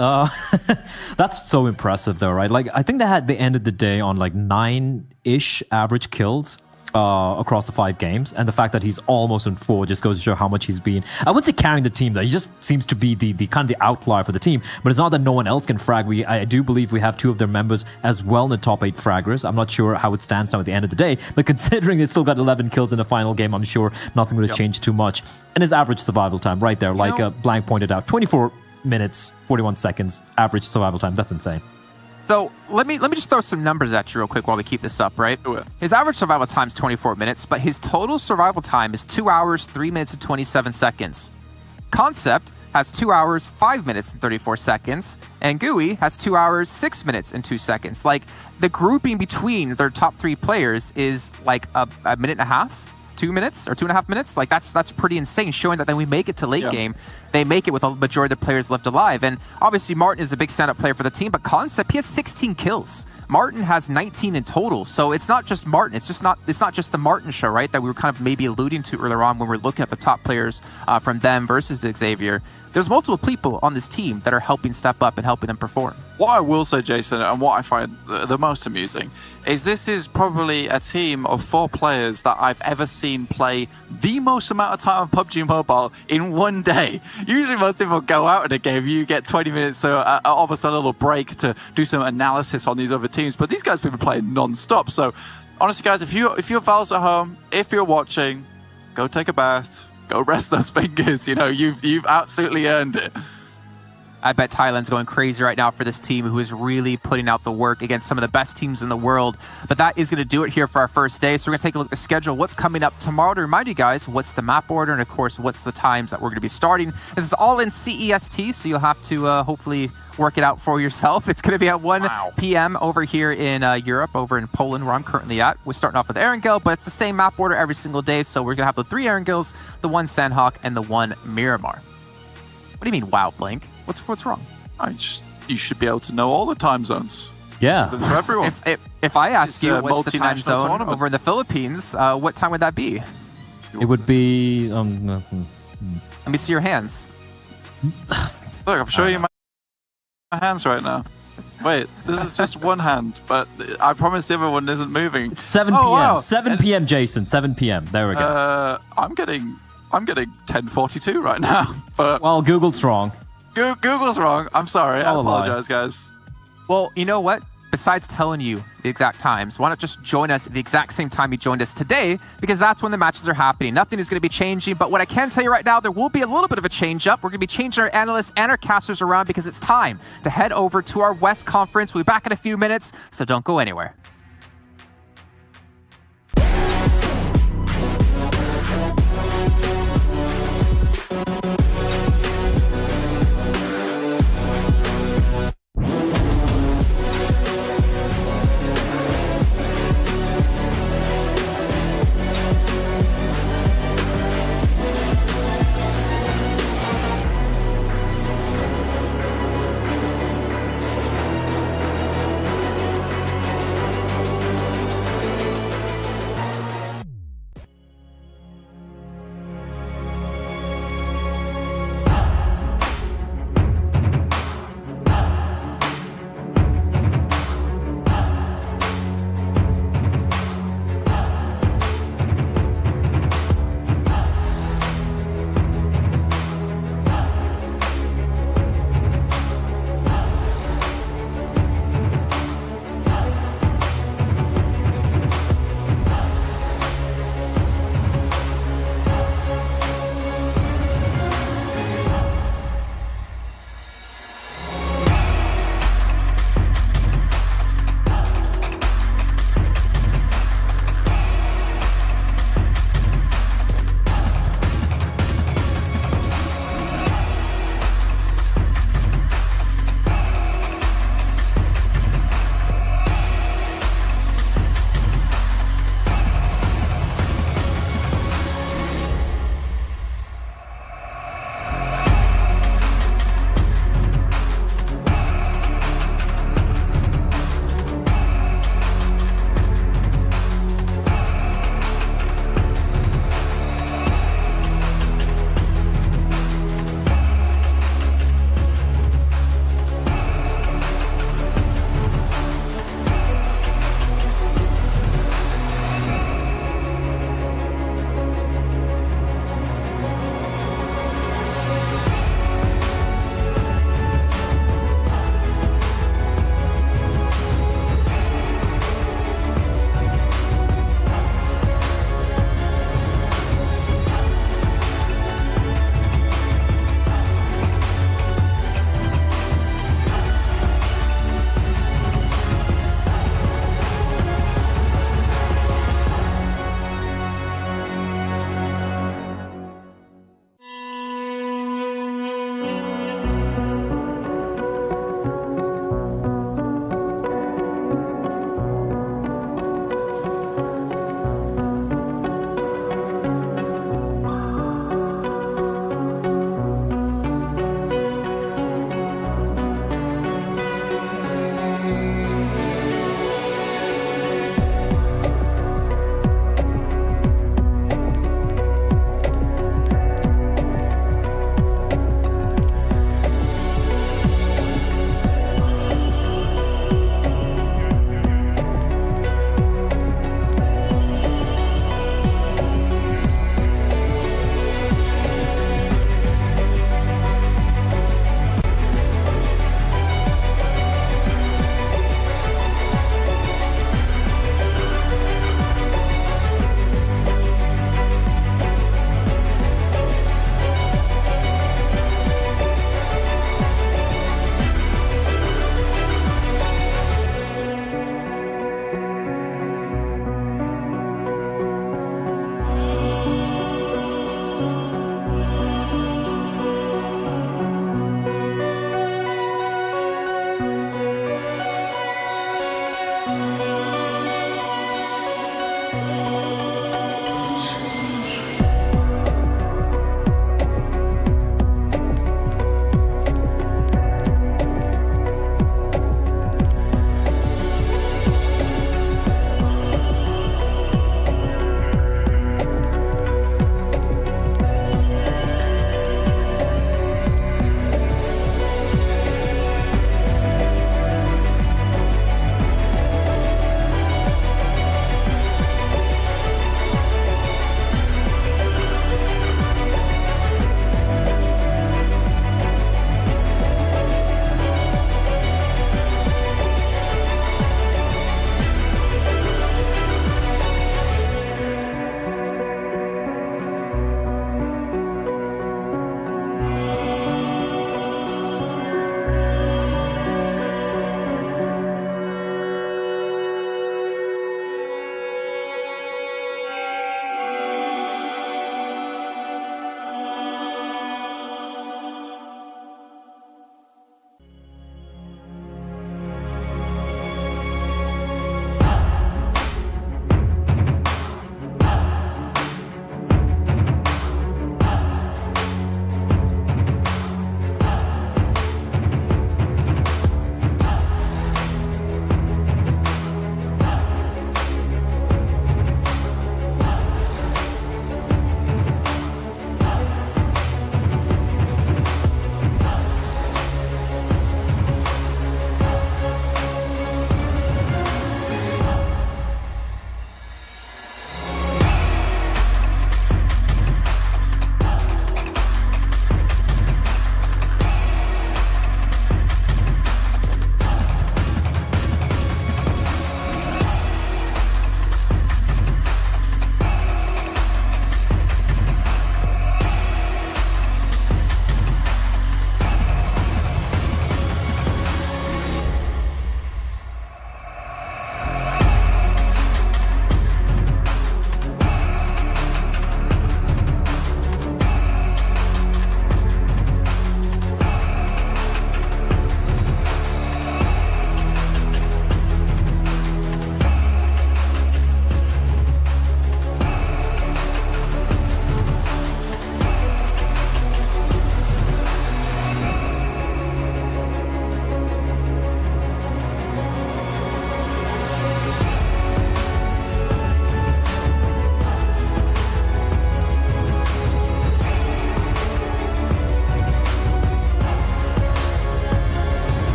That's so impressive though, right? Like I think they ended the day on like 9-ish average kills across the 5 games, and the fact that he's almost in 4 just goes to show how much he's been. I wouldn't say carrying the team though. He just seems to be the kind of the outlier for the team. But it's not that no one else can frag. I do believe we have 2 of their members as well in the top 8 fraggers. I'm not sure how it stands now at the end of the day, but considering they still got 11 kills in the final game, I'm sure nothing would have changed too much. And his average survival time right there, like Blank pointed out, 24 minutes, 41 seconds average survival time. That's insane. So let me just throw some numbers at you real quick while we keep this up, right? His average survival time is 24 minutes, but his total survival time is 2 hours, 3 minutes, and 27 seconds. Concept has 2 hours, 5 minutes, and 34 seconds, and GUI has 2 hours, 6 minutes, and 2 seconds. Like, the grouping between their top 3 players is like a minute and a half. 2 minutes or 2.5 minutes. Like that's pretty insane, showing that then we make it to late game. They make it with a majority of the players left alive. And obviously Martin is a big stand-up player for the team, but Concept, he has 16 kills. Martin has 19 in total. So it's not just Martin. It's not just the Martin show, right? That we were kind of maybe alluding to earlier on when we're looking at the top players from them versus Xavier. There's multiple people on this team that are helping step up and helping them perform. What I will say, Jason, and what I find the most amusing is this is probably a team of 4 players that I've ever seen play the most amount of time on PUBG Mobile in one day. Usually most people go out in a game, you get 20 minutes, so almost a little break to do some analysis on these other teams, but these guys have been playing non-stop. So honestly, guys, if you're Val's at home, if you're watching, go take a bath, go rest those fingers. You know, you've absolutely earned it. I bet Thailand's going crazy right now for this team, who is really putting out the work against some of the best teams in the world. But that is going to do it here for our first day. So we're going to take a look at the schedule, what's coming up tomorrow, to remind you guys what's the map order, and of course, what's the times that we're going to be starting. This is all in CEST, so you'll have to hopefully work it out for yourself. It's going to be at 1 p.m. over here in Europe, over in Poland, where I'm currently at. We're starting off with Erangel, but it's the same map order every single day. So we're going to have the 3 Erangels, the 1 Sandhawk, and the 1 Miramar. What do you mean, wow, Blink? What's wrong? You should be able to know all the time zones. Yeah. For everyone. If I ask you what's the time multinational zone tournament. over in the Philippines, what time would that be? It would be. Let me see your hands. Look, I'm showing you my hands right now. Wait, this is just one hand, but I promise the other one isn't moving. It's 7 p.m. Wow. 7 p.m. Jason. 7 p.m. There we go. I'm getting 10:42 right now. But Well, Google's wrong. Google's wrong. I'm sorry. I All a lie. apologize, guys. Well, you know what? Besides telling you the exact times, why not just join us at the exact same time you joined us today? Because that's when the matches are happening. Nothing is going to be changing. But what I can tell you right now, there will be a little bit of a change up. We're going to be changing our analysts and our casters around because it's time to head over to our West Conference. We'll be back in a few minutes, so don't go anywhere.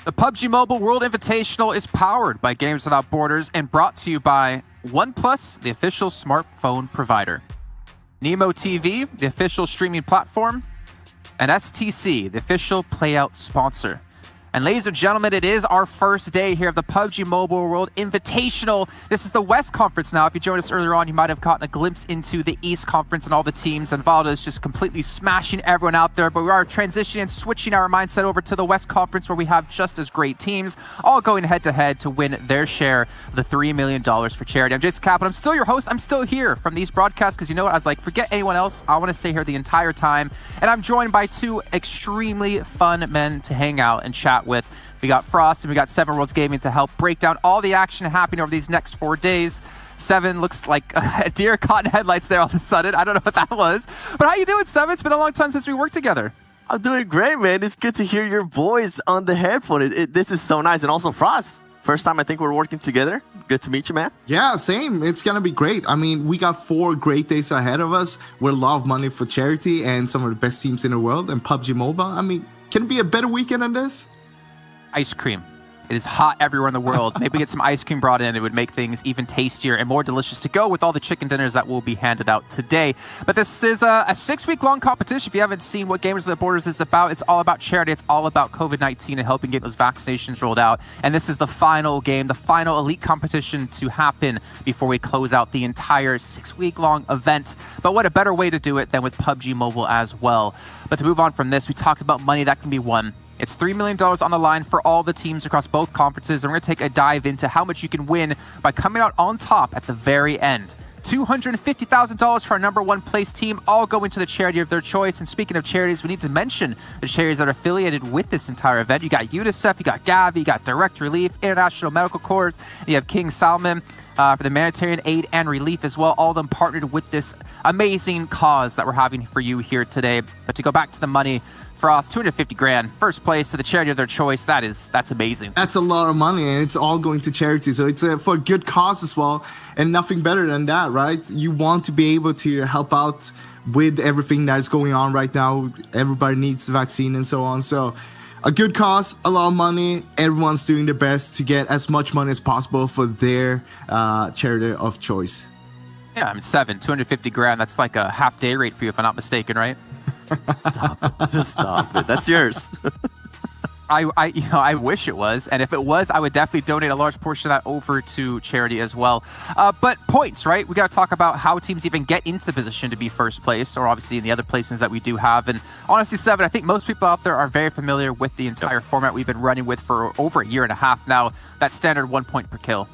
The PUBG Mobile World Invitational is powered by Games Without Borders and brought to you by OnePlus, the official smartphone provider, Nemo TV, the official streaming platform, and STC, the official playout sponsor. And ladies and gentlemen, it is our first day here of the PUBG Mobile World Invitational. This is the West Conference now. If you joined us earlier on, you might have gotten a glimpse into the East Conference and all the teams. And Valda is just completely smashing everyone out there. But we are transitioning and switching our mindset over to the West Conference, where we have just as great teams, all going head-to-head to win their share of the $3 million for charity. I'm Jason Kaplan. I'm still your host. I'm still here from these broadcasts because you know what? I was like, forget anyone else. I want to stay here the entire time. And I'm joined by two extremely fun men to hang out and chat with. We got Frost and we got Seven Worlds Gaming to help break down all the action happening over these next 4 days. Seven looks like a deer caught in headlights there all of a sudden. I don't know what that was. But how you doing, Seven? It's been a long time since we worked together. I'm doing great, man. It's good to hear your voice on the headphone. This is so nice. And also, Frost, first time I think we're working together. Good to meet you, man. Yeah, same. It's going to be great. I mean, we got 4 great days ahead of us with a lot of money for charity and some of the best teams in the world and PUBG Mobile. I mean, can it be a better weekend than this? Ice cream. It is hot everywhere in the world. Maybe get some ice cream brought in. It would make things even tastier and more delicious to go with all the chicken dinners that will be handed out today. But this is a 6-week-long competition. If you haven't seen what Gamers Without Borders is about, it's all about charity. It's all about COVID-19 and helping get those vaccinations rolled out. And this is the final game, the final elite competition to happen before we close out the entire 6-week-long event. But what a better way to do it than with PUBG Mobile as well. But to move on from this, we talked about money that can be won. It's $3 million on the line for all the teams across both conferences, and we're going to take a dive into how much you can win by coming out on top at the very end. $250,000 for our number 1 place team, all going to the charity of their choice. And speaking of charities, we need to mention the charities that are affiliated with this entire event. You got UNICEF, you got Gavi, you got Direct Relief, International Medical Corps, and you have King Salman for the humanitarian aid and relief as well. All of them partnered with this amazing cause that we're having for you here today. But to go back to the money, Frost, $250,000, first place to the charity of their choice. That's amazing. That's a lot of money, and it's all going to charity. So it's for a good cause as well, and nothing better than that, right? You want to be able to help out with everything that's going on right now. Everybody needs the vaccine and so on. So a good cause, a lot of money. Everyone's doing their best to get as much money as possible for their charity of choice. Yeah, I mean, $250,000. That's like a half day rate for you, if I'm not mistaken, right? Stop it. Just stop it. That's yours. I wish it was, and if it was, I would definitely donate a large portion of that over to charity as well. But points, right? We got to talk about how teams even get into the position to be first place, or obviously in the other places that we do have. And honestly, Seven, I think most people out there are very familiar with the entire format we've been running with for over a year and a half now. That standard 1 point per kill.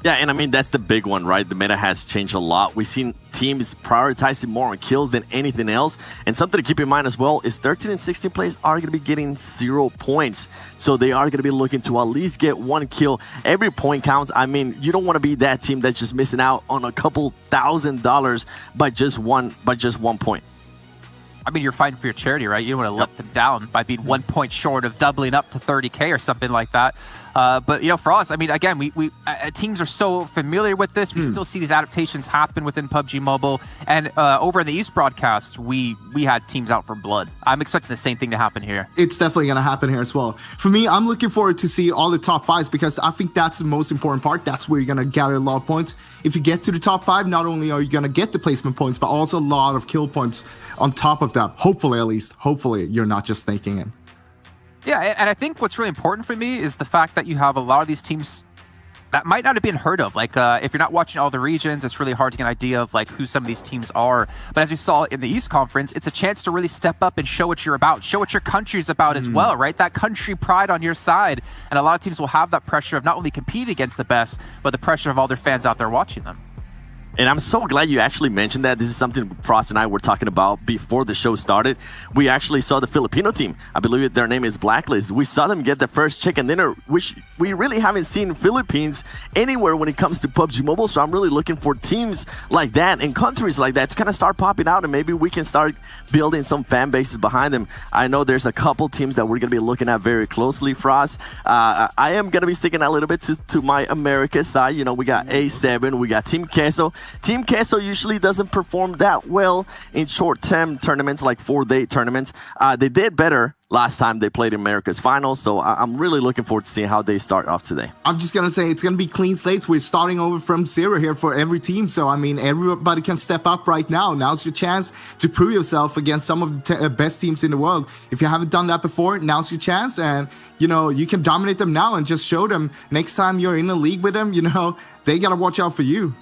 Yeah, and I mean, that's the big one, right? The meta has changed a lot. We've seen teams prioritizing more on kills than anything else. And something to keep in mind as well is 13 and 16 players are going to be getting 0 points. So they are going to be looking to at least get 1 kill. Every point counts. I mean, you don't want to be that team that's just missing out on a couple $1,000 by just one point. I mean, you're fighting for your charity, right? You don't want to let them down by being 1 point short of doubling up to 30K or something like that. But, you know, for us, I mean, again, we teams are so familiar with this. We still see these adaptations happen within PUBG Mobile. And over in the East broadcast, we had teams out for blood. I'm expecting the same thing to happen here. It's definitely going to happen here as well. For me, I'm looking forward to see all the top 5s because I think that's the most important part. That's where you're going to gather a lot of points. If you get to the top 5, not only are you going to get the placement points, but also a lot of kill points on top of that. Hopefully, at least. Hopefully, you're not just snaking in. Yeah, and I think what's really important for me is the fact that you have a lot of these teams that might not have been heard of. Like, if you're not watching all the regions, it's really hard to get an idea of like who some of these teams are. But as we saw in the East Conference, it's a chance to really step up and show what you're about, show what your country's about as well, right? That country pride on your side. And a lot of teams will have that pressure of not only competing against the best, but the pressure of all their fans out there watching them. And I'm so glad you actually mentioned that. This is something Frost and I were talking about before the show started. We actually saw the Filipino team. I believe their name is Blacklist. We saw them get the first chicken dinner, which we really haven't seen Philippines anywhere when it comes to PUBG Mobile. So I'm really looking for teams like that and countries like that to kind of start popping out, and maybe we can start building some fan bases behind them. I know there's a couple teams that we're going to be looking at very closely, Frost. I am going to be sticking a little bit to my America side. You know, we got A7, we got Team Queso. Team Queso usually doesn't perform that well in short-term tournaments, like 4-day tournaments. They did better last time they played in America's Finals, so I'm really looking forward to seeing how they start off today. I'm just going to say it's going to be clean slates. We're starting over from zero here for every team. So, I mean, everybody can step up right now. Now's your chance to prove yourself against some of the best teams in the world. If you haven't done that before, now's your chance. And, you know, you can dominate them now and just show them next time you're in a league with them, you know, they got to watch out for you.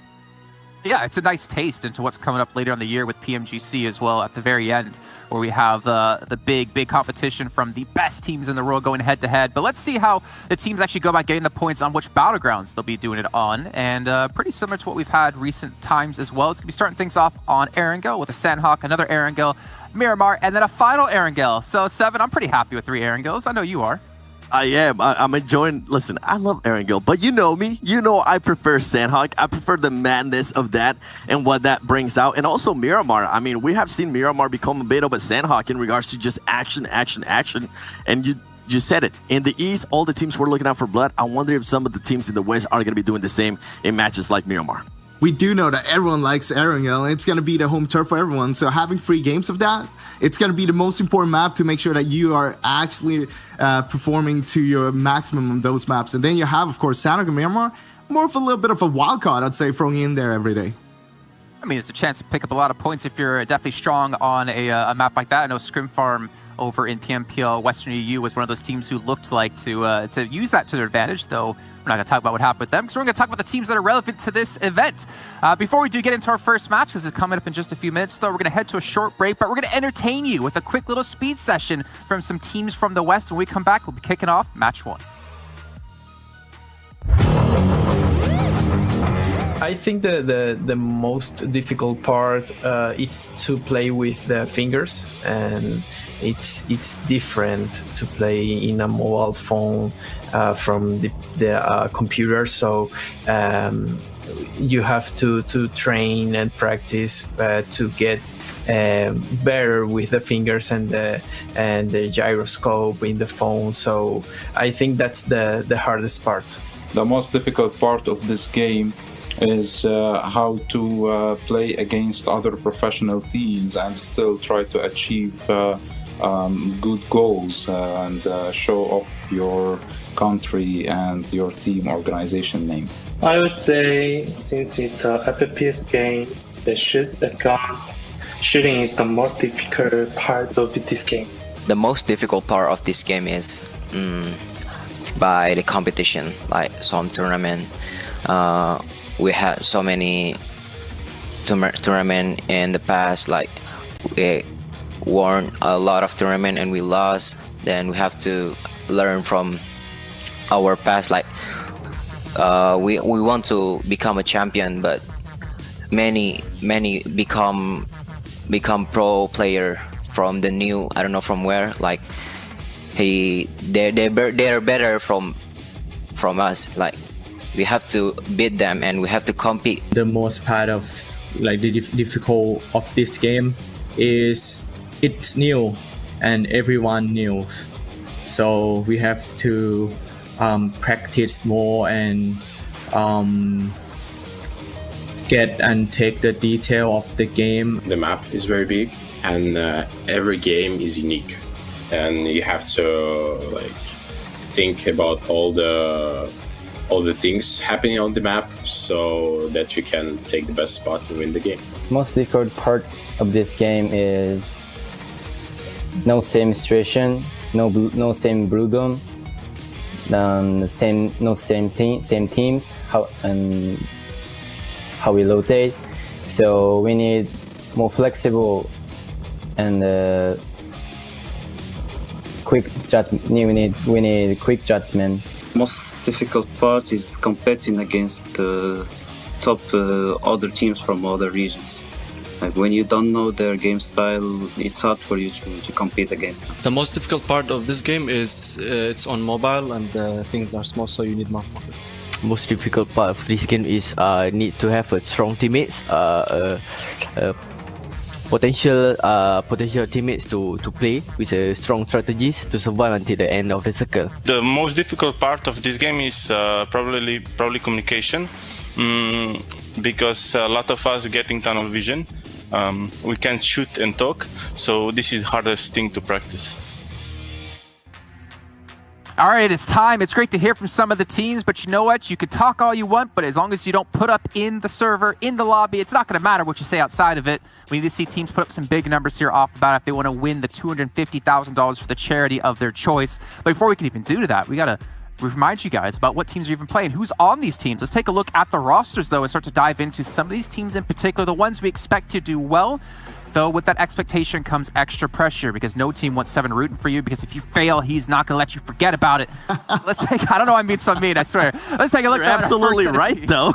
Yeah, it's a nice taste into what's coming up later in the year with PMGC as well at the very end, where we have the big competition from the best teams in the world going head-to-head. But let's see how the teams actually go about getting the points on which battlegrounds they'll be doing it on. And pretty similar to what we've had recent times as well. It's going to be starting things off on Erangel with a Sandhawk, another Erangel, Miramar, and then a final Erangel. So, Seven, I'm pretty happy with 3 Erangels. I know you are. I am. I'm enjoying. Listen, I love Erangel, but you know me. You know I prefer Sandhawk. I prefer the madness of that and what that brings out. And also Miramar. I mean, we have seen Miramar become a bit of a Sandhawk in regards to just action. And you said it. In the East, all the teams were looking out for blood. I wonder if some of the teams in the West are going to be doing the same in matches like Miramar. We do know that everyone likes Erangel, and it's going to be the home turf for everyone. So having 3 games of that, it's going to be the most important map to make sure that you are actually performing to your maximum on those maps. And then you have, of course, Sandhawk and Miramar, more of a little bit of a wild card, I'd say, throwing in there every day. I mean, it's a chance to pick up a lot of points if you're definitely strong on a map like that. I know Scrim Farm over in PMPL Western EU was one of those teams who looked like to use that to their advantage, though we're not going to talk about what happened with them because we're going to talk about the teams that are relevant to this event. Before we do get into our first match, because it's coming up in just a few minutes, though, we're going to head to a short break, but we're going to entertain you with a quick little speed session from some teams from the West. When we come back, we'll be kicking off match 1. I think the most difficult part is to play with the fingers, and it's different to play in a mobile phone from the computer. So you have to train and practice to get better with the fingers and the gyroscope in the phone. So I think that's the hardest part. The most difficult part of this game is how to play against other professional teams and still try to achieve good goals and show off your country and your team organization name. I would say since it's a FPS game, the shooting is the most difficult part of this game. The most difficult part of this game is by the competition, like some tournament. We had so many tournament in the past, like we won a lot of tournament and we lost. Then we have to learn from our past, like we want to become a champion, but many become pro player from the new, I don't know from where, like they're better from us, like we have to beat them and we have to compete. The most part of like the difficult of this game is it's new and everyone knows, so we have to practice more and get and take the detail of the game. The map is very big and every game is unique, and you have to like think about all the things happening on the map so that you can take the best spot and win the game. Most difficult part of this game is no same situation, no same blue dome, same teams, how we rotate. So we need more flexible and quick judgment. We need quick judgment. Most difficult part is competing against top other teams from other regions. Like when you don't know their game style, it's hard for you to compete against them. The most difficult part of this game is it's on mobile and things are small, so you need more focus. Most difficult part of this game is need to have a strong teammates, potential teammates to play with strong strategies to survive until the end of the circle. The most difficult part of this game is probably communication, because a lot of us getting tunnel vision. We can't shoot and talk, so this is the hardest thing to practice. All right, it's time. It's great to hear from some of the teams, but you know what? You can talk all you want, but as long as you don't put up in the server, in the lobby, it's not going to matter what you say outside of it. We need to see teams put up some big numbers here off the bat if they want to win the $250,000 for the charity of their choice. But before we can even do that, we got to remind you guys about what teams are even playing, who's on these teams. Let's take a look at the rosters, though, and start to dive into some of these teams in particular, the ones we expect to do well. Though with that expectation comes extra pressure, because no team wants 7 rooting for you, because if you fail, he's not going to let you forget about it. Let's take, I don't know, I mean so mean, I swear. Let's take a look. You're absolutely right, though.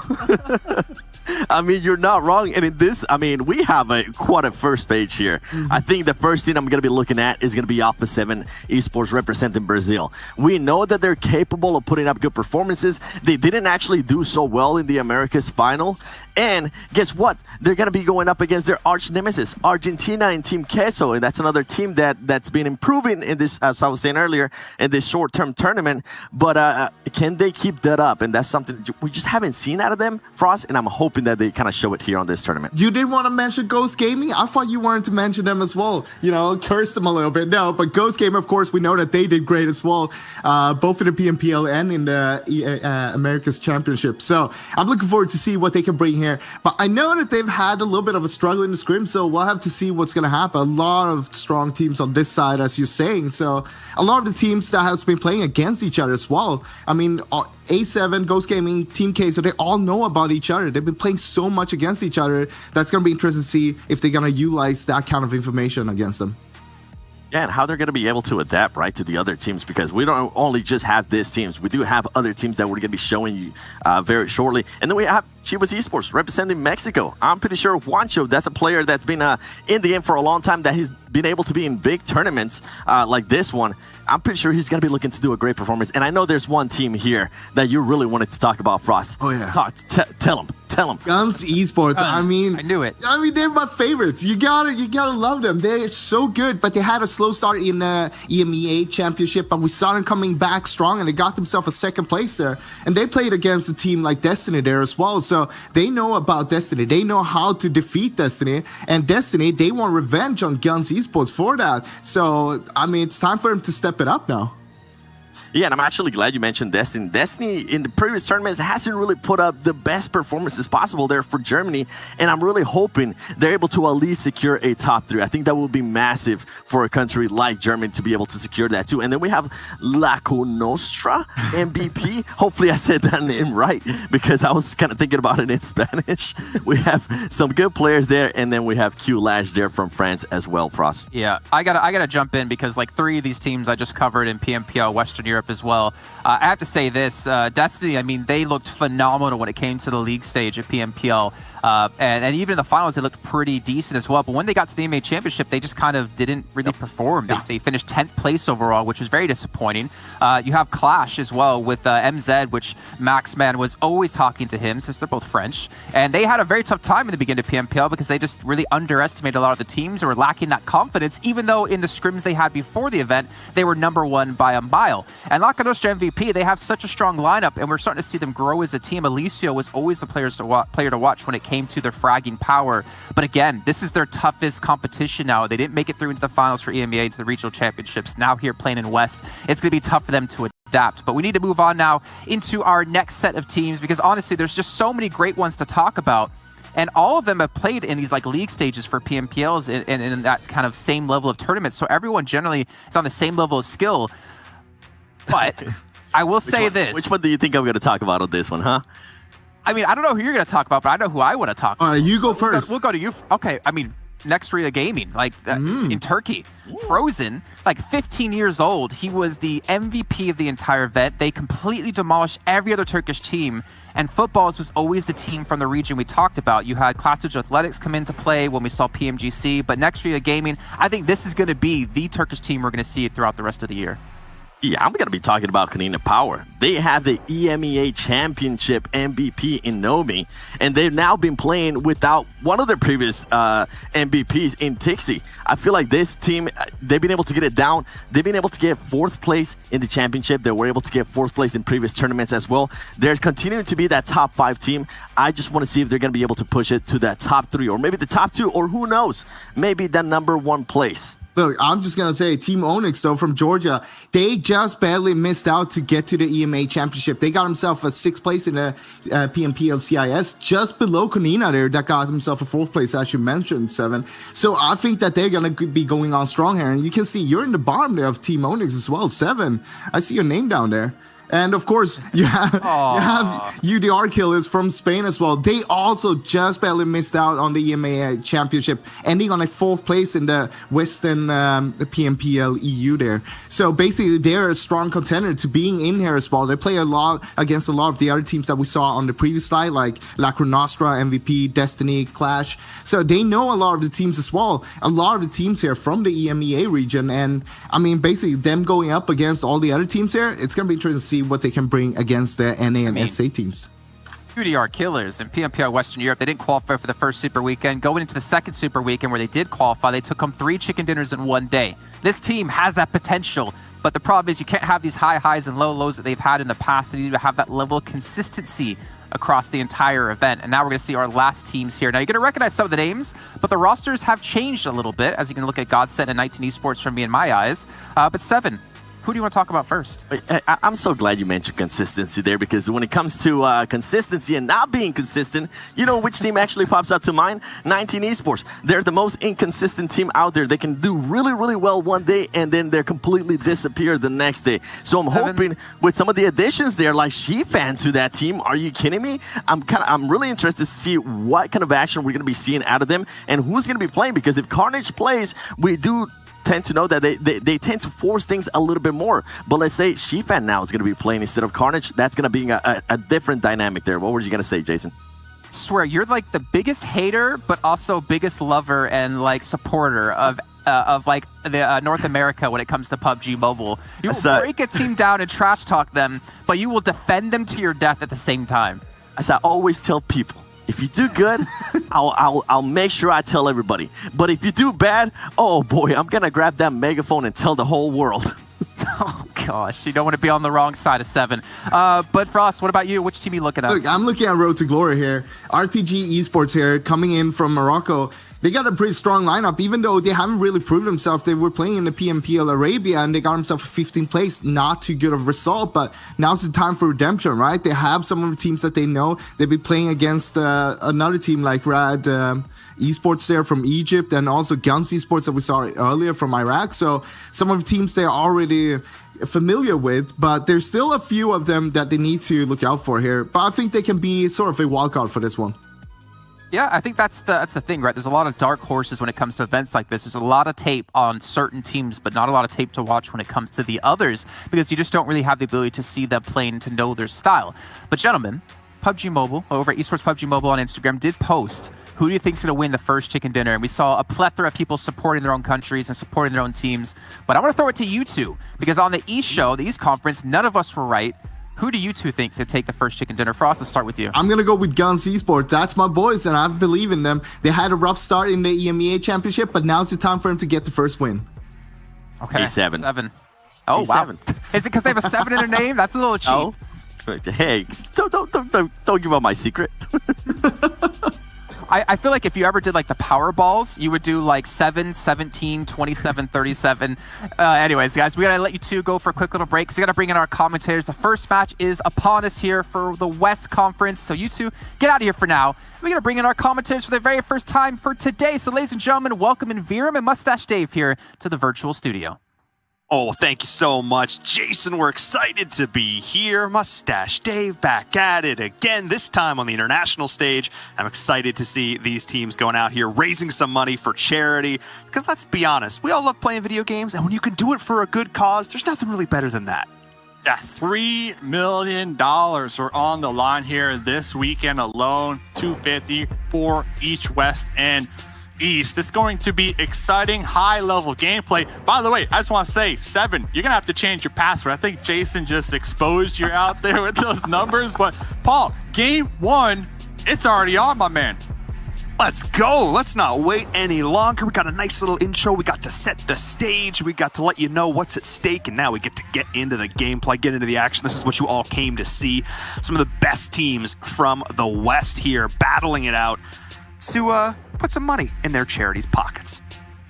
I mean, you're not wrong. And in this, I mean, we have quite a first page here. I think the first thing I'm going to be looking at is going to be Alpha 7 Esports representing Brazil. We know that they're capable of putting up good performances. They didn't actually do so well in the Americas final. And guess what? They're going to be going up against their arch nemesis, Argentina and Team Queso. And that's another team that's been improving in this, as I was saying earlier, in this short-term tournament. But can they keep that up? And that's something we just haven't seen out of them, Frost. And I'm hoping that they kind of show it here on this tournament. You did want to mention Ghost Gaming? I thought you wanted to mention them as well. You know, curse them a little bit. No, but Ghost Gaming, of course, we know that they did great as well, both in the PMPL and in the America's Championship. So I'm looking forward to see what they can bring here. But I know that they've had a little bit of a struggle in the scrim, so we'll have to see what's going to happen. A lot of strong teams on this side, as you're saying. So a lot of the teams that has been playing against each other as well. I mean, A7, Ghost Gaming, Team K, so they all know about each other. They've been playing so much against each other. That's going to be interesting to see if they're going to utilize that kind of information against them. Yeah, and how they're going to be able to adapt, right, to the other teams, because we don't only just have these teams. We do have other teams that we're going to be showing you very shortly. And then we have Chivas Esports representing Mexico. I'm pretty sure Juancho, that's a player that's been in the game for a long time, that he's been able to be in big tournaments like this one. I'm pretty sure he's going to be looking to do a great performance. And I know there's one team here that you really wanted to talk about, Frost. Oh, yeah. Tell him. Guns Esports. I mean, I knew it. I mean, they're my favorites. You gotta love them. They're so good, but they had a slow start in EMEA Championship, but we saw them coming back strong, and they got themselves a second place there. And they played against a team like Destiny there as well, so they know about Destiny. They know how to defeat Destiny, and Destiny, they want revenge on Guns Esports for that. So, I mean, it's time for them to step it up now. Yeah, and I'm actually glad you mentioned Destiny. Destiny, in the previous tournaments, hasn't really put up the best performances possible there for Germany, and I'm really hoping they're able to at least secure a top 3. I think that would be massive for a country like Germany to be able to secure that too. And then we have La Nostra MVP. Hopefully I said that name right, because I was kind of thinking about it in Spanish. We have some good players there, and then we have Q Lash there from France as well, Frost. Yeah, I gotta jump in, because like 3 of these teams I just covered in PMPL Western Europe as well. I have to say this, Destiny, I mean, they looked phenomenal when it came to the league stage at PMPL. And even in the finals, they looked pretty decent as well. But when they got to the EMEA Championship, they just kind of didn't really perform. They finished 10th place overall, which was very disappointing. You have Clash as well with MZ, which Maxman was always talking to him, since they're both French. And they had a very tough time in the beginning of PMPL, because they just really underestimated a lot of the teams and were lacking that confidence, even though in the scrims they had before the event, they were #1 by a mile. And La Nostra MVP, they have such a strong lineup, and we're starting to see them grow as a team. Alicio was always the player to watch when it came to their fragging power. But again, this is their toughest competition now. They didn't make it through into the finals for EMEA, into the regional championships. Now here playing in West, it's going to be tough for them to adapt. But we need to move on now into our next set of teams, because honestly, there's just so many great ones to talk about. And all of them have played in these like league stages for PMPLs and in that kind of same level of tournaments. So everyone generally is on the same level of skill. But I will say this. Which one do you think I'm going to talk about on this one, huh? I mean, I don't know who you're going to talk about, but I know who I want to talk about. All right, you go first. We'll go to you. Okay, I mean, Nextria Gaming, like in Turkey. Frozen, like 15 years old. He was the MVP of the entire event. They completely demolished every other Turkish team. And Footballs was always the team from the region we talked about. You had Classic Athletics come into play when we saw PMGC, but Nextria Gaming, I think this is going to be the Turkish team we're going to see throughout the rest of the year. Yeah, I'm going to be talking about Kanina Power. They have the EMEA Championship MVP in Nomi, and they've now been playing without one of their previous MVPs in Tixie. I feel like this team, they've been able to get it down. They've been able to get 4th place in the championship. They were able to get 4th place in previous tournaments as well. They're continuing to be that top 5 team. I just want to see if they're going to be able to push it to that top 3, or maybe the top 2, or who knows, maybe that number 1 place. Look, I'm just going to say Team Onyx, though, from Georgia, they just barely missed out to get to the EMA Championship. They got themselves a 6th place in the PMPL CIS, just below Kanina there, that got himself a 4th place, as you mentioned, Seven. So I think that they're going to be going on strong here. And you can see you're in the bottom there of Team Onyx as well, 7. I see your name down there. And of course, you have UDR Killers from Spain as well. They also just barely missed out on the EMEA Championship, ending on a 4th place in the Western the PMPL EU there. So basically, they're a strong contender to being in here as well. They play a lot against a lot of the other teams that we saw on the previous slide, like Lacro Nostra, MVP, Destiny, Clash. So they know a lot of the teams as well. A lot of the teams here from the EMEA region. And I mean, basically, them going up against all the other teams here, it's going to be interesting to see what they can bring against the NA and SA teams. UDR Killers in PMPL Western Europe, they didn't qualify for the first Super Weekend. Going into the second Super Weekend where they did qualify, they took home 3 chicken dinners in one day. This team has that potential, but the problem is you can't have these high highs and low lows that they've had in the past. They need to have that level of consistency across the entire event. And now we're going to see our last teams here. Now you're going to recognize some of the names, but the rosters have changed a little bit, as you can look at Godsent and 19 Esports from me in my eyes. But Seven, who do you want to talk about first? I'm so glad you mentioned consistency there, because when it comes to consistency and not being consistent, you know which team actually pops up to mind? 19 Esports. They're the most inconsistent team out there. They can do really, really well one day, and then they're completely disappear the next day. So I'm hoping with some of the additions there, like Shifan to that team, are you kidding me? I'm really interested to see what kind of action we're going to be seeing out of them and who's going to be playing, because if Carnage plays, we do tend to know that they tend to force things a little bit more. But let's say Shifan now is going to be playing instead of Carnage. That's going to be a different dynamic there. What were you going to say, Jason? I swear, you're like the biggest hater, but also biggest lover and like supporter of like the North America when it comes to PUBG Mobile. You will break a team down and trash talk them, but you will defend them to your death at the same time. As I always tell people, if you do good, I'll make sure I tell everybody. But if you do bad, oh boy, I'm gonna grab that megaphone and tell the whole world. Oh gosh, you don't want to be on the wrong side of 7. But Frost, what about you? Which team are you looking at? Look, I'm looking at Road to Glory here. RTG Esports here, coming in from Morocco. They got a pretty strong lineup, even though they haven't really proved themselves. They were playing in the PMPL Arabia, and they got themselves a 15th place. Not too good of a result, but now's the time for redemption, right? They have some of the teams that they know. They'll be playing against another team like Rad Esports there from Egypt, and also Guns Esports that we saw earlier from Iraq. So some of the teams they're already familiar with, but there's still a few of them that they need to look out for here. But I think they can be sort of a wildcard for this one. Yeah, I think that's the thing, right? There's a lot of dark horses when it comes to events like this. There's a lot of tape on certain teams, but not a lot of tape to watch when it comes to the others, because you just don't really have the ability to see them playing to know their style. But gentlemen, PUBG Mobile, over at Esports PUBG Mobile on Instagram, did post, who do you think's going to win the first chicken dinner? And we saw a plethora of people supporting their own countries and supporting their own teams. But I want to throw it to you two, because on the East show, the East Conference, none of us were right. Who do you two think to take the first chicken dinner? Frost, let's start with you. I'm going to go with Guns Esports. That's my boys, and I believe in them. They had a rough start in the EMEA Championship, but now's the time for them to get the first win. Okay. A7. 7. Oh, A7. wow. Is it because they have a 7 in their name? That's a little cheap. Oh. Hey, don't give up my secret. I feel like if you ever did like the power balls, you would do like 7, 17, 27, 37. Anyways, guys, we got to let you two go for a quick little break because we got to bring in our commentators. The first match is upon us here for the West Conference. So you two get out of here for now. We're going to bring in our commentators for the very first time for today. So ladies and gentlemen, welcome in Viram and Mustache Dave here to the virtual studio. Oh, thank you so much, Jason. We're excited to be here. Mustache Dave back at it again, this time on the international stage. I'm excited to see these teams going out here raising some money for charity. Because let's be honest, we all love playing video games, and when you can do it for a good cause, there's nothing really better than that. Yeah, $3 million are on the line here this weekend alone. $250 for each West. And East. It's going to be exciting, high-level gameplay. By the way, I just want to say, 7, you're going to have to change your password. I think Jason just exposed you out there with those numbers. But, Paul, game 1, it's already on, my man. Let's go. Let's not wait any longer. We got a nice little intro. We got to set the stage. We got to let you know what's at stake. And now we get to get into the gameplay, get into the action. This is what you all came to see. Some of the best teams from the West here battling it out to put some money in their charities' pockets.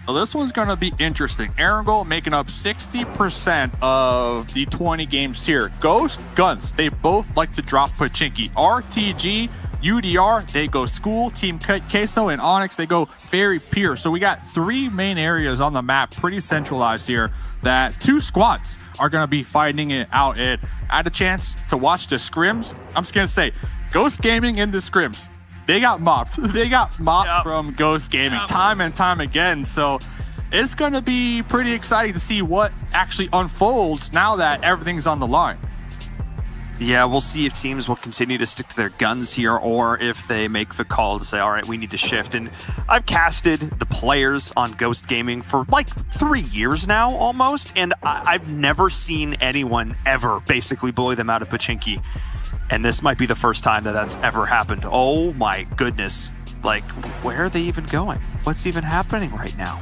Well, this one's going to be interesting. Erangel making up 60% of the 20 games here. Ghost, Guns, they both like to drop Pachinki. RTG, UDR, they go School. Team Queso and Onyx, they go Fairy Pier. So we got 3 main areas on the map, pretty centralized here, that 2 squads are going to be fighting it out. And I had a chance to watch the scrims. I'm just going to say, Ghost Gaming in the scrims, they got mopped. They got mopped from Ghost Gaming time and time again. So it's going to be pretty exciting to see what actually unfolds now that everything's on the line. Yeah, we'll see if teams will continue to stick to their guns here or if they make the call to say, all right, we need to shift. And I've casted the players on Ghost Gaming for like 3 years now almost, and I've never seen anyone ever basically bully them out of Pachinki. And this might be the first time that that's ever happened. Oh my goodness. Like, where are they even going? What's even happening right now?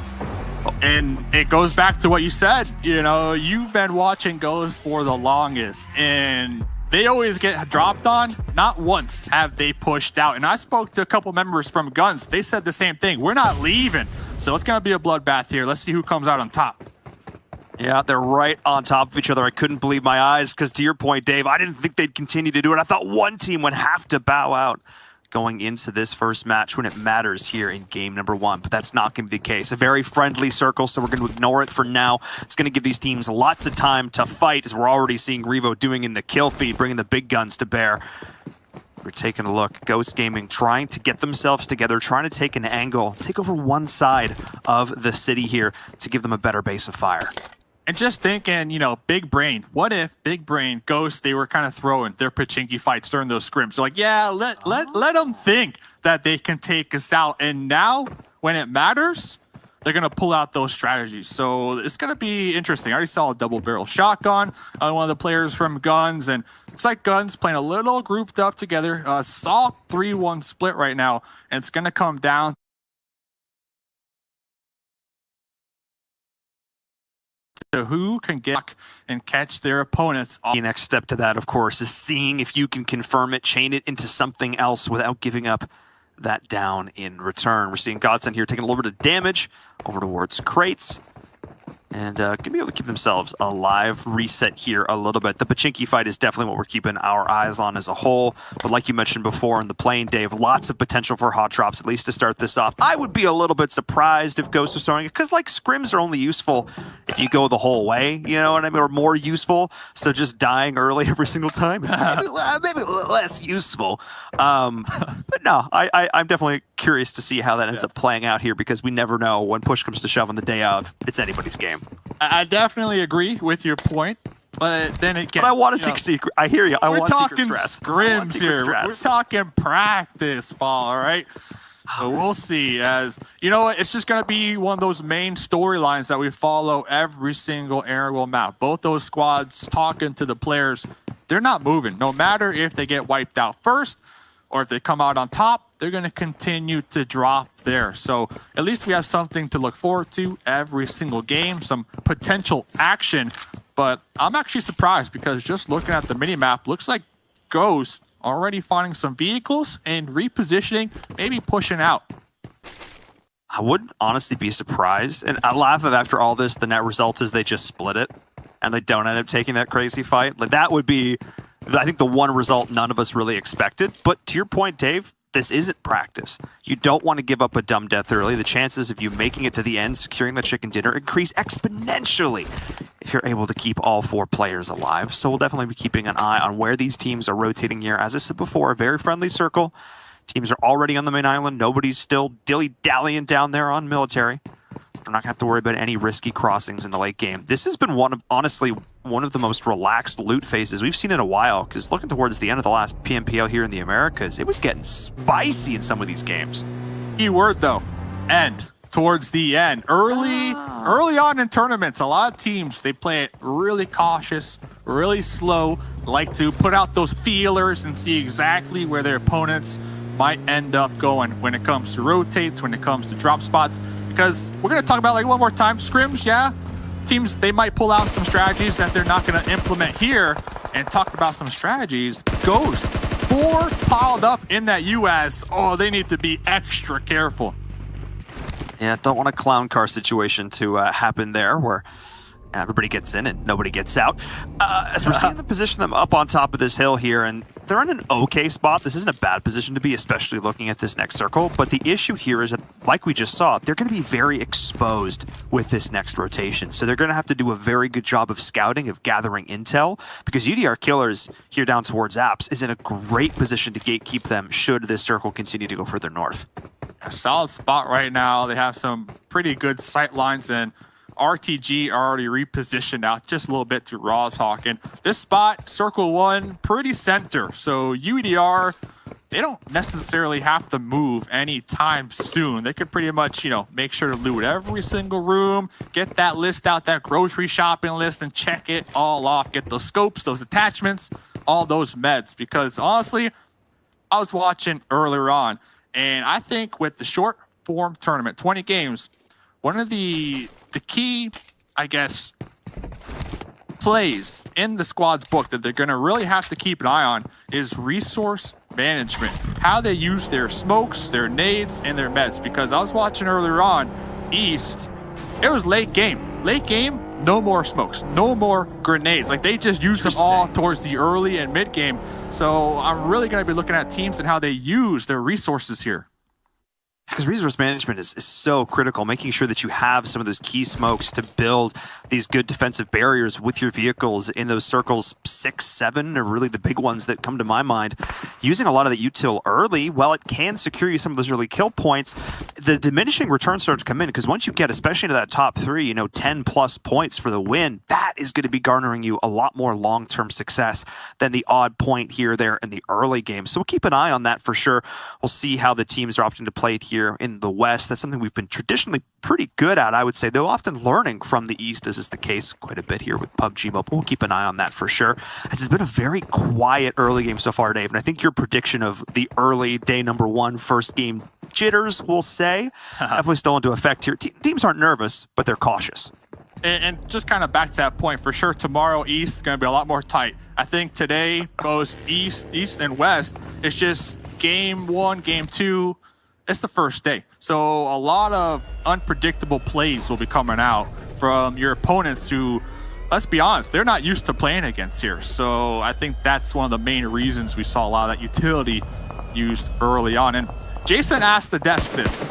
And it goes back to what you said. You know, you've been watching Ghost for the longest, and they always get dropped on. Not once have they pushed out. And I spoke to a couple members from Guns. They said the same thing. We're not leaving. So it's going to be a bloodbath here. Let's see who comes out on top. Yeah, they're right on top of each other. I couldn't believe my eyes because, to your point, Dave, I didn't think they'd continue to do it. I thought one team would have to bow out going into this first match when it matters here in game number 1, but that's not going to be the case. A very friendly circle, so we're going to ignore it for now. It's going to give these teams lots of time to fight, as we're already seeing Revo doing in the kill feed, bringing the big guns to bear. We're taking a look. Ghost Gaming trying to get themselves together, trying to take an angle, take over one side of the city here to give them a better base of fire. And just thinking, you know, Big Brain. What if Big Brain, Ghost, they were kind of throwing their Pachinki fights during those scrims? They're like, yeah, let them think that they can take us out. And now, when it matters, they're going to pull out those strategies. So it's going to be interesting. I already saw a double barrel shotgun on one of the players from Guns. And looks like Guns playing a little grouped up together. Soft 3-1 split right now. And it's going to come down to who can get and catch their opponents. The next step to that, of course, is seeing if you can confirm it, chain it into something else without giving up that down in return. We're seeing Godsend here taking a little bit of damage over towards crates. And going to be able to keep themselves alive, reset here a little bit. The Pachinki fight is definitely what we're keeping our eyes on as a whole. But like you mentioned before in the plane, Dave, lots of potential for hot drops, at least to start this off. I would be a little bit surprised if Ghost was throwing it, because like scrims are only useful if you go the whole way, you know what I mean, or more useful. So just dying early every single time is maybe less useful. But no, I'm definitely curious to see how that ends up playing out here, because we never know when push comes to shove on the day of. It's anybody's game. I definitely agree with your point, but then it gets... But I want to see secret... I hear you. I want secret strats. Scrims here. We're talking practice ball, all right? So we'll see. As you know what, it's just going to be one of those main storylines that we follow every single Airwell map. Both those squads talking to the players. They're not moving. No matter if they get wiped out first or if they come out on top, they're going to continue to drop there. So at least we have something to look forward to every single game, some potential action. But I'm actually surprised, because just looking at the minimap, looks like Ghost already finding some vehicles and repositioning, maybe pushing out. I wouldn't honestly be surprised. And I laugh at, after all this, the net result is they just split it and they don't end up taking that crazy fight. Like, that would be, I think, the one result none of us really expected. But to your point, Dave, this isn't practice. You don't want to give up a dumb death early. The chances of you making it to the end, securing the chicken dinner, increase exponentially if you're able to keep all 4 players alive. So we'll definitely be keeping an eye on where these teams are rotating here. As I said before, a very friendly circle. Teams are already on the main island. Nobody's still dilly-dallying down there on military. They're not going to have to worry about any risky crossings in the late game. This has been honestly one of the most relaxed loot phases we've seen in a while, because looking towards the end of the last PMPL here in the Americas, it was getting spicy in some of these games. Key word, though, end. Towards the end, early on in tournaments, a lot of teams, they play it really cautious, really slow, like to put out those feelers and see exactly where their opponents might end up going when it comes to rotates, when it comes to drop spots. Because we're going to talk about like one more time, scrims, yeah. Teams, they might pull out some strategies that they're not going to implement here. And talk about some strategies. Ghost, 4 piled up in that US. Oh, they need to be extra careful. Yeah, don't want a clown car situation to happen there where everybody gets in and nobody gets out. As we're seeing them position them up on top of this hill here, and they're in an okay spot. This isn't a bad position to be, especially looking at this next circle. But the issue here is that, like we just saw, they're going to be very exposed with this next rotation. So they're going to have to do a very good job of scouting, of gathering intel, because UDR Killers here down towards Apps is in a great position to gatekeep them should this circle continue to go further north. A solid spot right now. They have some pretty good sight lines, and RTG are already repositioned out just a little bit to Rozhawk. And this spot, circle 1, pretty center. So UDR, they don't necessarily have to move anytime soon. They could pretty much, make sure to loot every single room, get that list out, that grocery shopping list, and check it all off. Get those scopes, those attachments, all those meds. Because honestly, I was watching earlier on, and I think with the short form tournament, 20 games, one of the key, I guess, plays in the squad's book that they're going to really have to keep an eye on is resource management. How they use their smokes, their nades, and their meds. Because I was watching earlier on, East, it was late game. Late game, no more smokes, no more grenades. Like, they just use them all towards the early and mid game. So I'm really going to be looking at teams and how they use their resources here. Because resource management is so critical, making sure that you have some of those key smokes to build these good defensive barriers with your vehicles in those circles 6, 7 are really the big ones that come to my mind. Using a lot of the util early, while it can secure you some of those early kill points, the diminishing returns start to come in, because once you get, especially into that top 3, 10 plus points for the win, that is going to be garnering you a lot more long-term success than the odd point here or there in the early game. So we'll keep an eye on that for sure. We'll see how the teams are opting to play it here in the West. That's something we've been traditionally pretty good at, I would say, though often learning from the East, as is the case quite a bit here with PUBG Mobile. We'll keep an eye on that for sure. It's been a very quiet early game so far, Dave, and I think your prediction of the early day number 1 first game jitters, we'll say, definitely still into effect here. Teams aren't nervous, but they're cautious. And just kind of back to that point, for sure, tomorrow East is going to be a lot more tight. I think today, both East and West, it's just game 1, game 2, it's the first day. So a lot of unpredictable plays will be coming out from your opponents who, let's be honest, they're not used to playing against here. So I think that's one of the main reasons we saw a lot of that utility used early on. And Jason asked the desk this.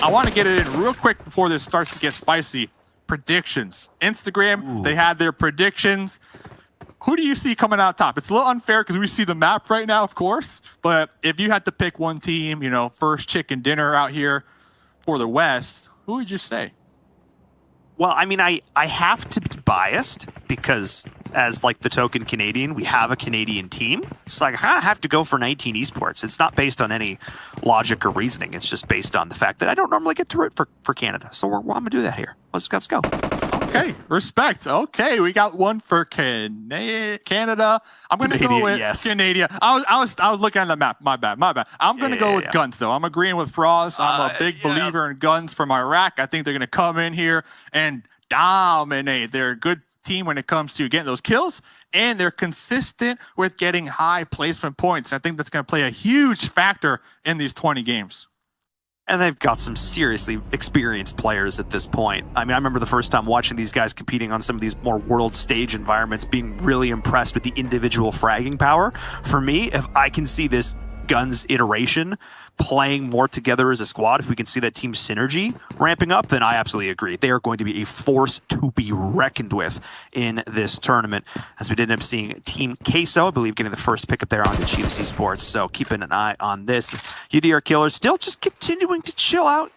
I want to get it in real quick before this starts to get spicy. Predictions. Instagram, they had their predictions. Who do you see coming out top? It's a little unfair because we see the map right now, of course. But if you had to pick one team, first chicken dinner out here for the West, who would you say? Well, I mean, I have to be biased because as like the token Canadian, we have a Canadian team. So I kind of have to go for 19 Esports. It's not based on any logic or reasoning. It's just based on the fact that I don't normally get to root for Canada. So I'm going to do that here. Let's go. Okay, respect. Okay, we got one for Canada. I'm going to go with Canada. I was looking at the map. My bad. I'm going to go with guns, though. I'm agreeing with Frost. I'm a big believer in guns from Iraq. I think they're going to come in here and dominate. They're a good team when it comes to getting those kills, and they're consistent with getting high placement points. I think that's going to play a huge factor in these 20 games. And they've got some seriously experienced players at this point. I mean, I remember the first time watching these guys competing on some of these more world stage environments, being really impressed with the individual fragging power. For me, if I can see this guns iteration playing more together as a squad, if we can see that team synergy ramping up, then I absolutely agree. They are going to be a force to be reckoned with in this tournament, as we did end up seeing Team Queso, I believe, getting the first pick up there on the Chivas Esports. So keeping an eye on this. UDR Killers still just continuing to chill out,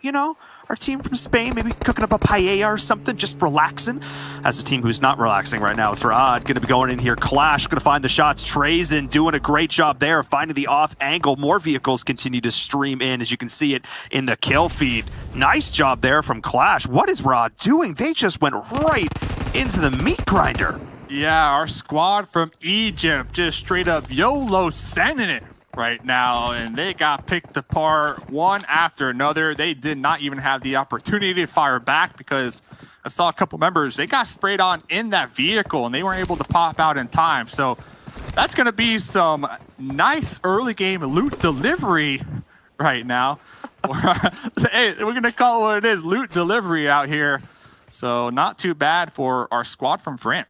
our team from Spain maybe cooking up a paella or something, just relaxing. As a team who's not relaxing right now, it's Rad going to be going in here. Clash going to find the shots. Trazen doing a great job there, finding the off angle. More vehicles continue to stream in, as you can see it in the kill feed. Nice job there from Clash. What is Rad doing? They just went right into the meat grinder. Yeah, our squad from Egypt just straight up YOLO sending it right now, and they got picked apart one after another. They did not even have the opportunity to fire back because I saw a couple members, they got sprayed on in that vehicle and they weren't able to pop out in time. So that's going to be some nice early game loot delivery right now. Hey, we're going to call it what it is, loot delivery out here. So not too bad for our squad from France.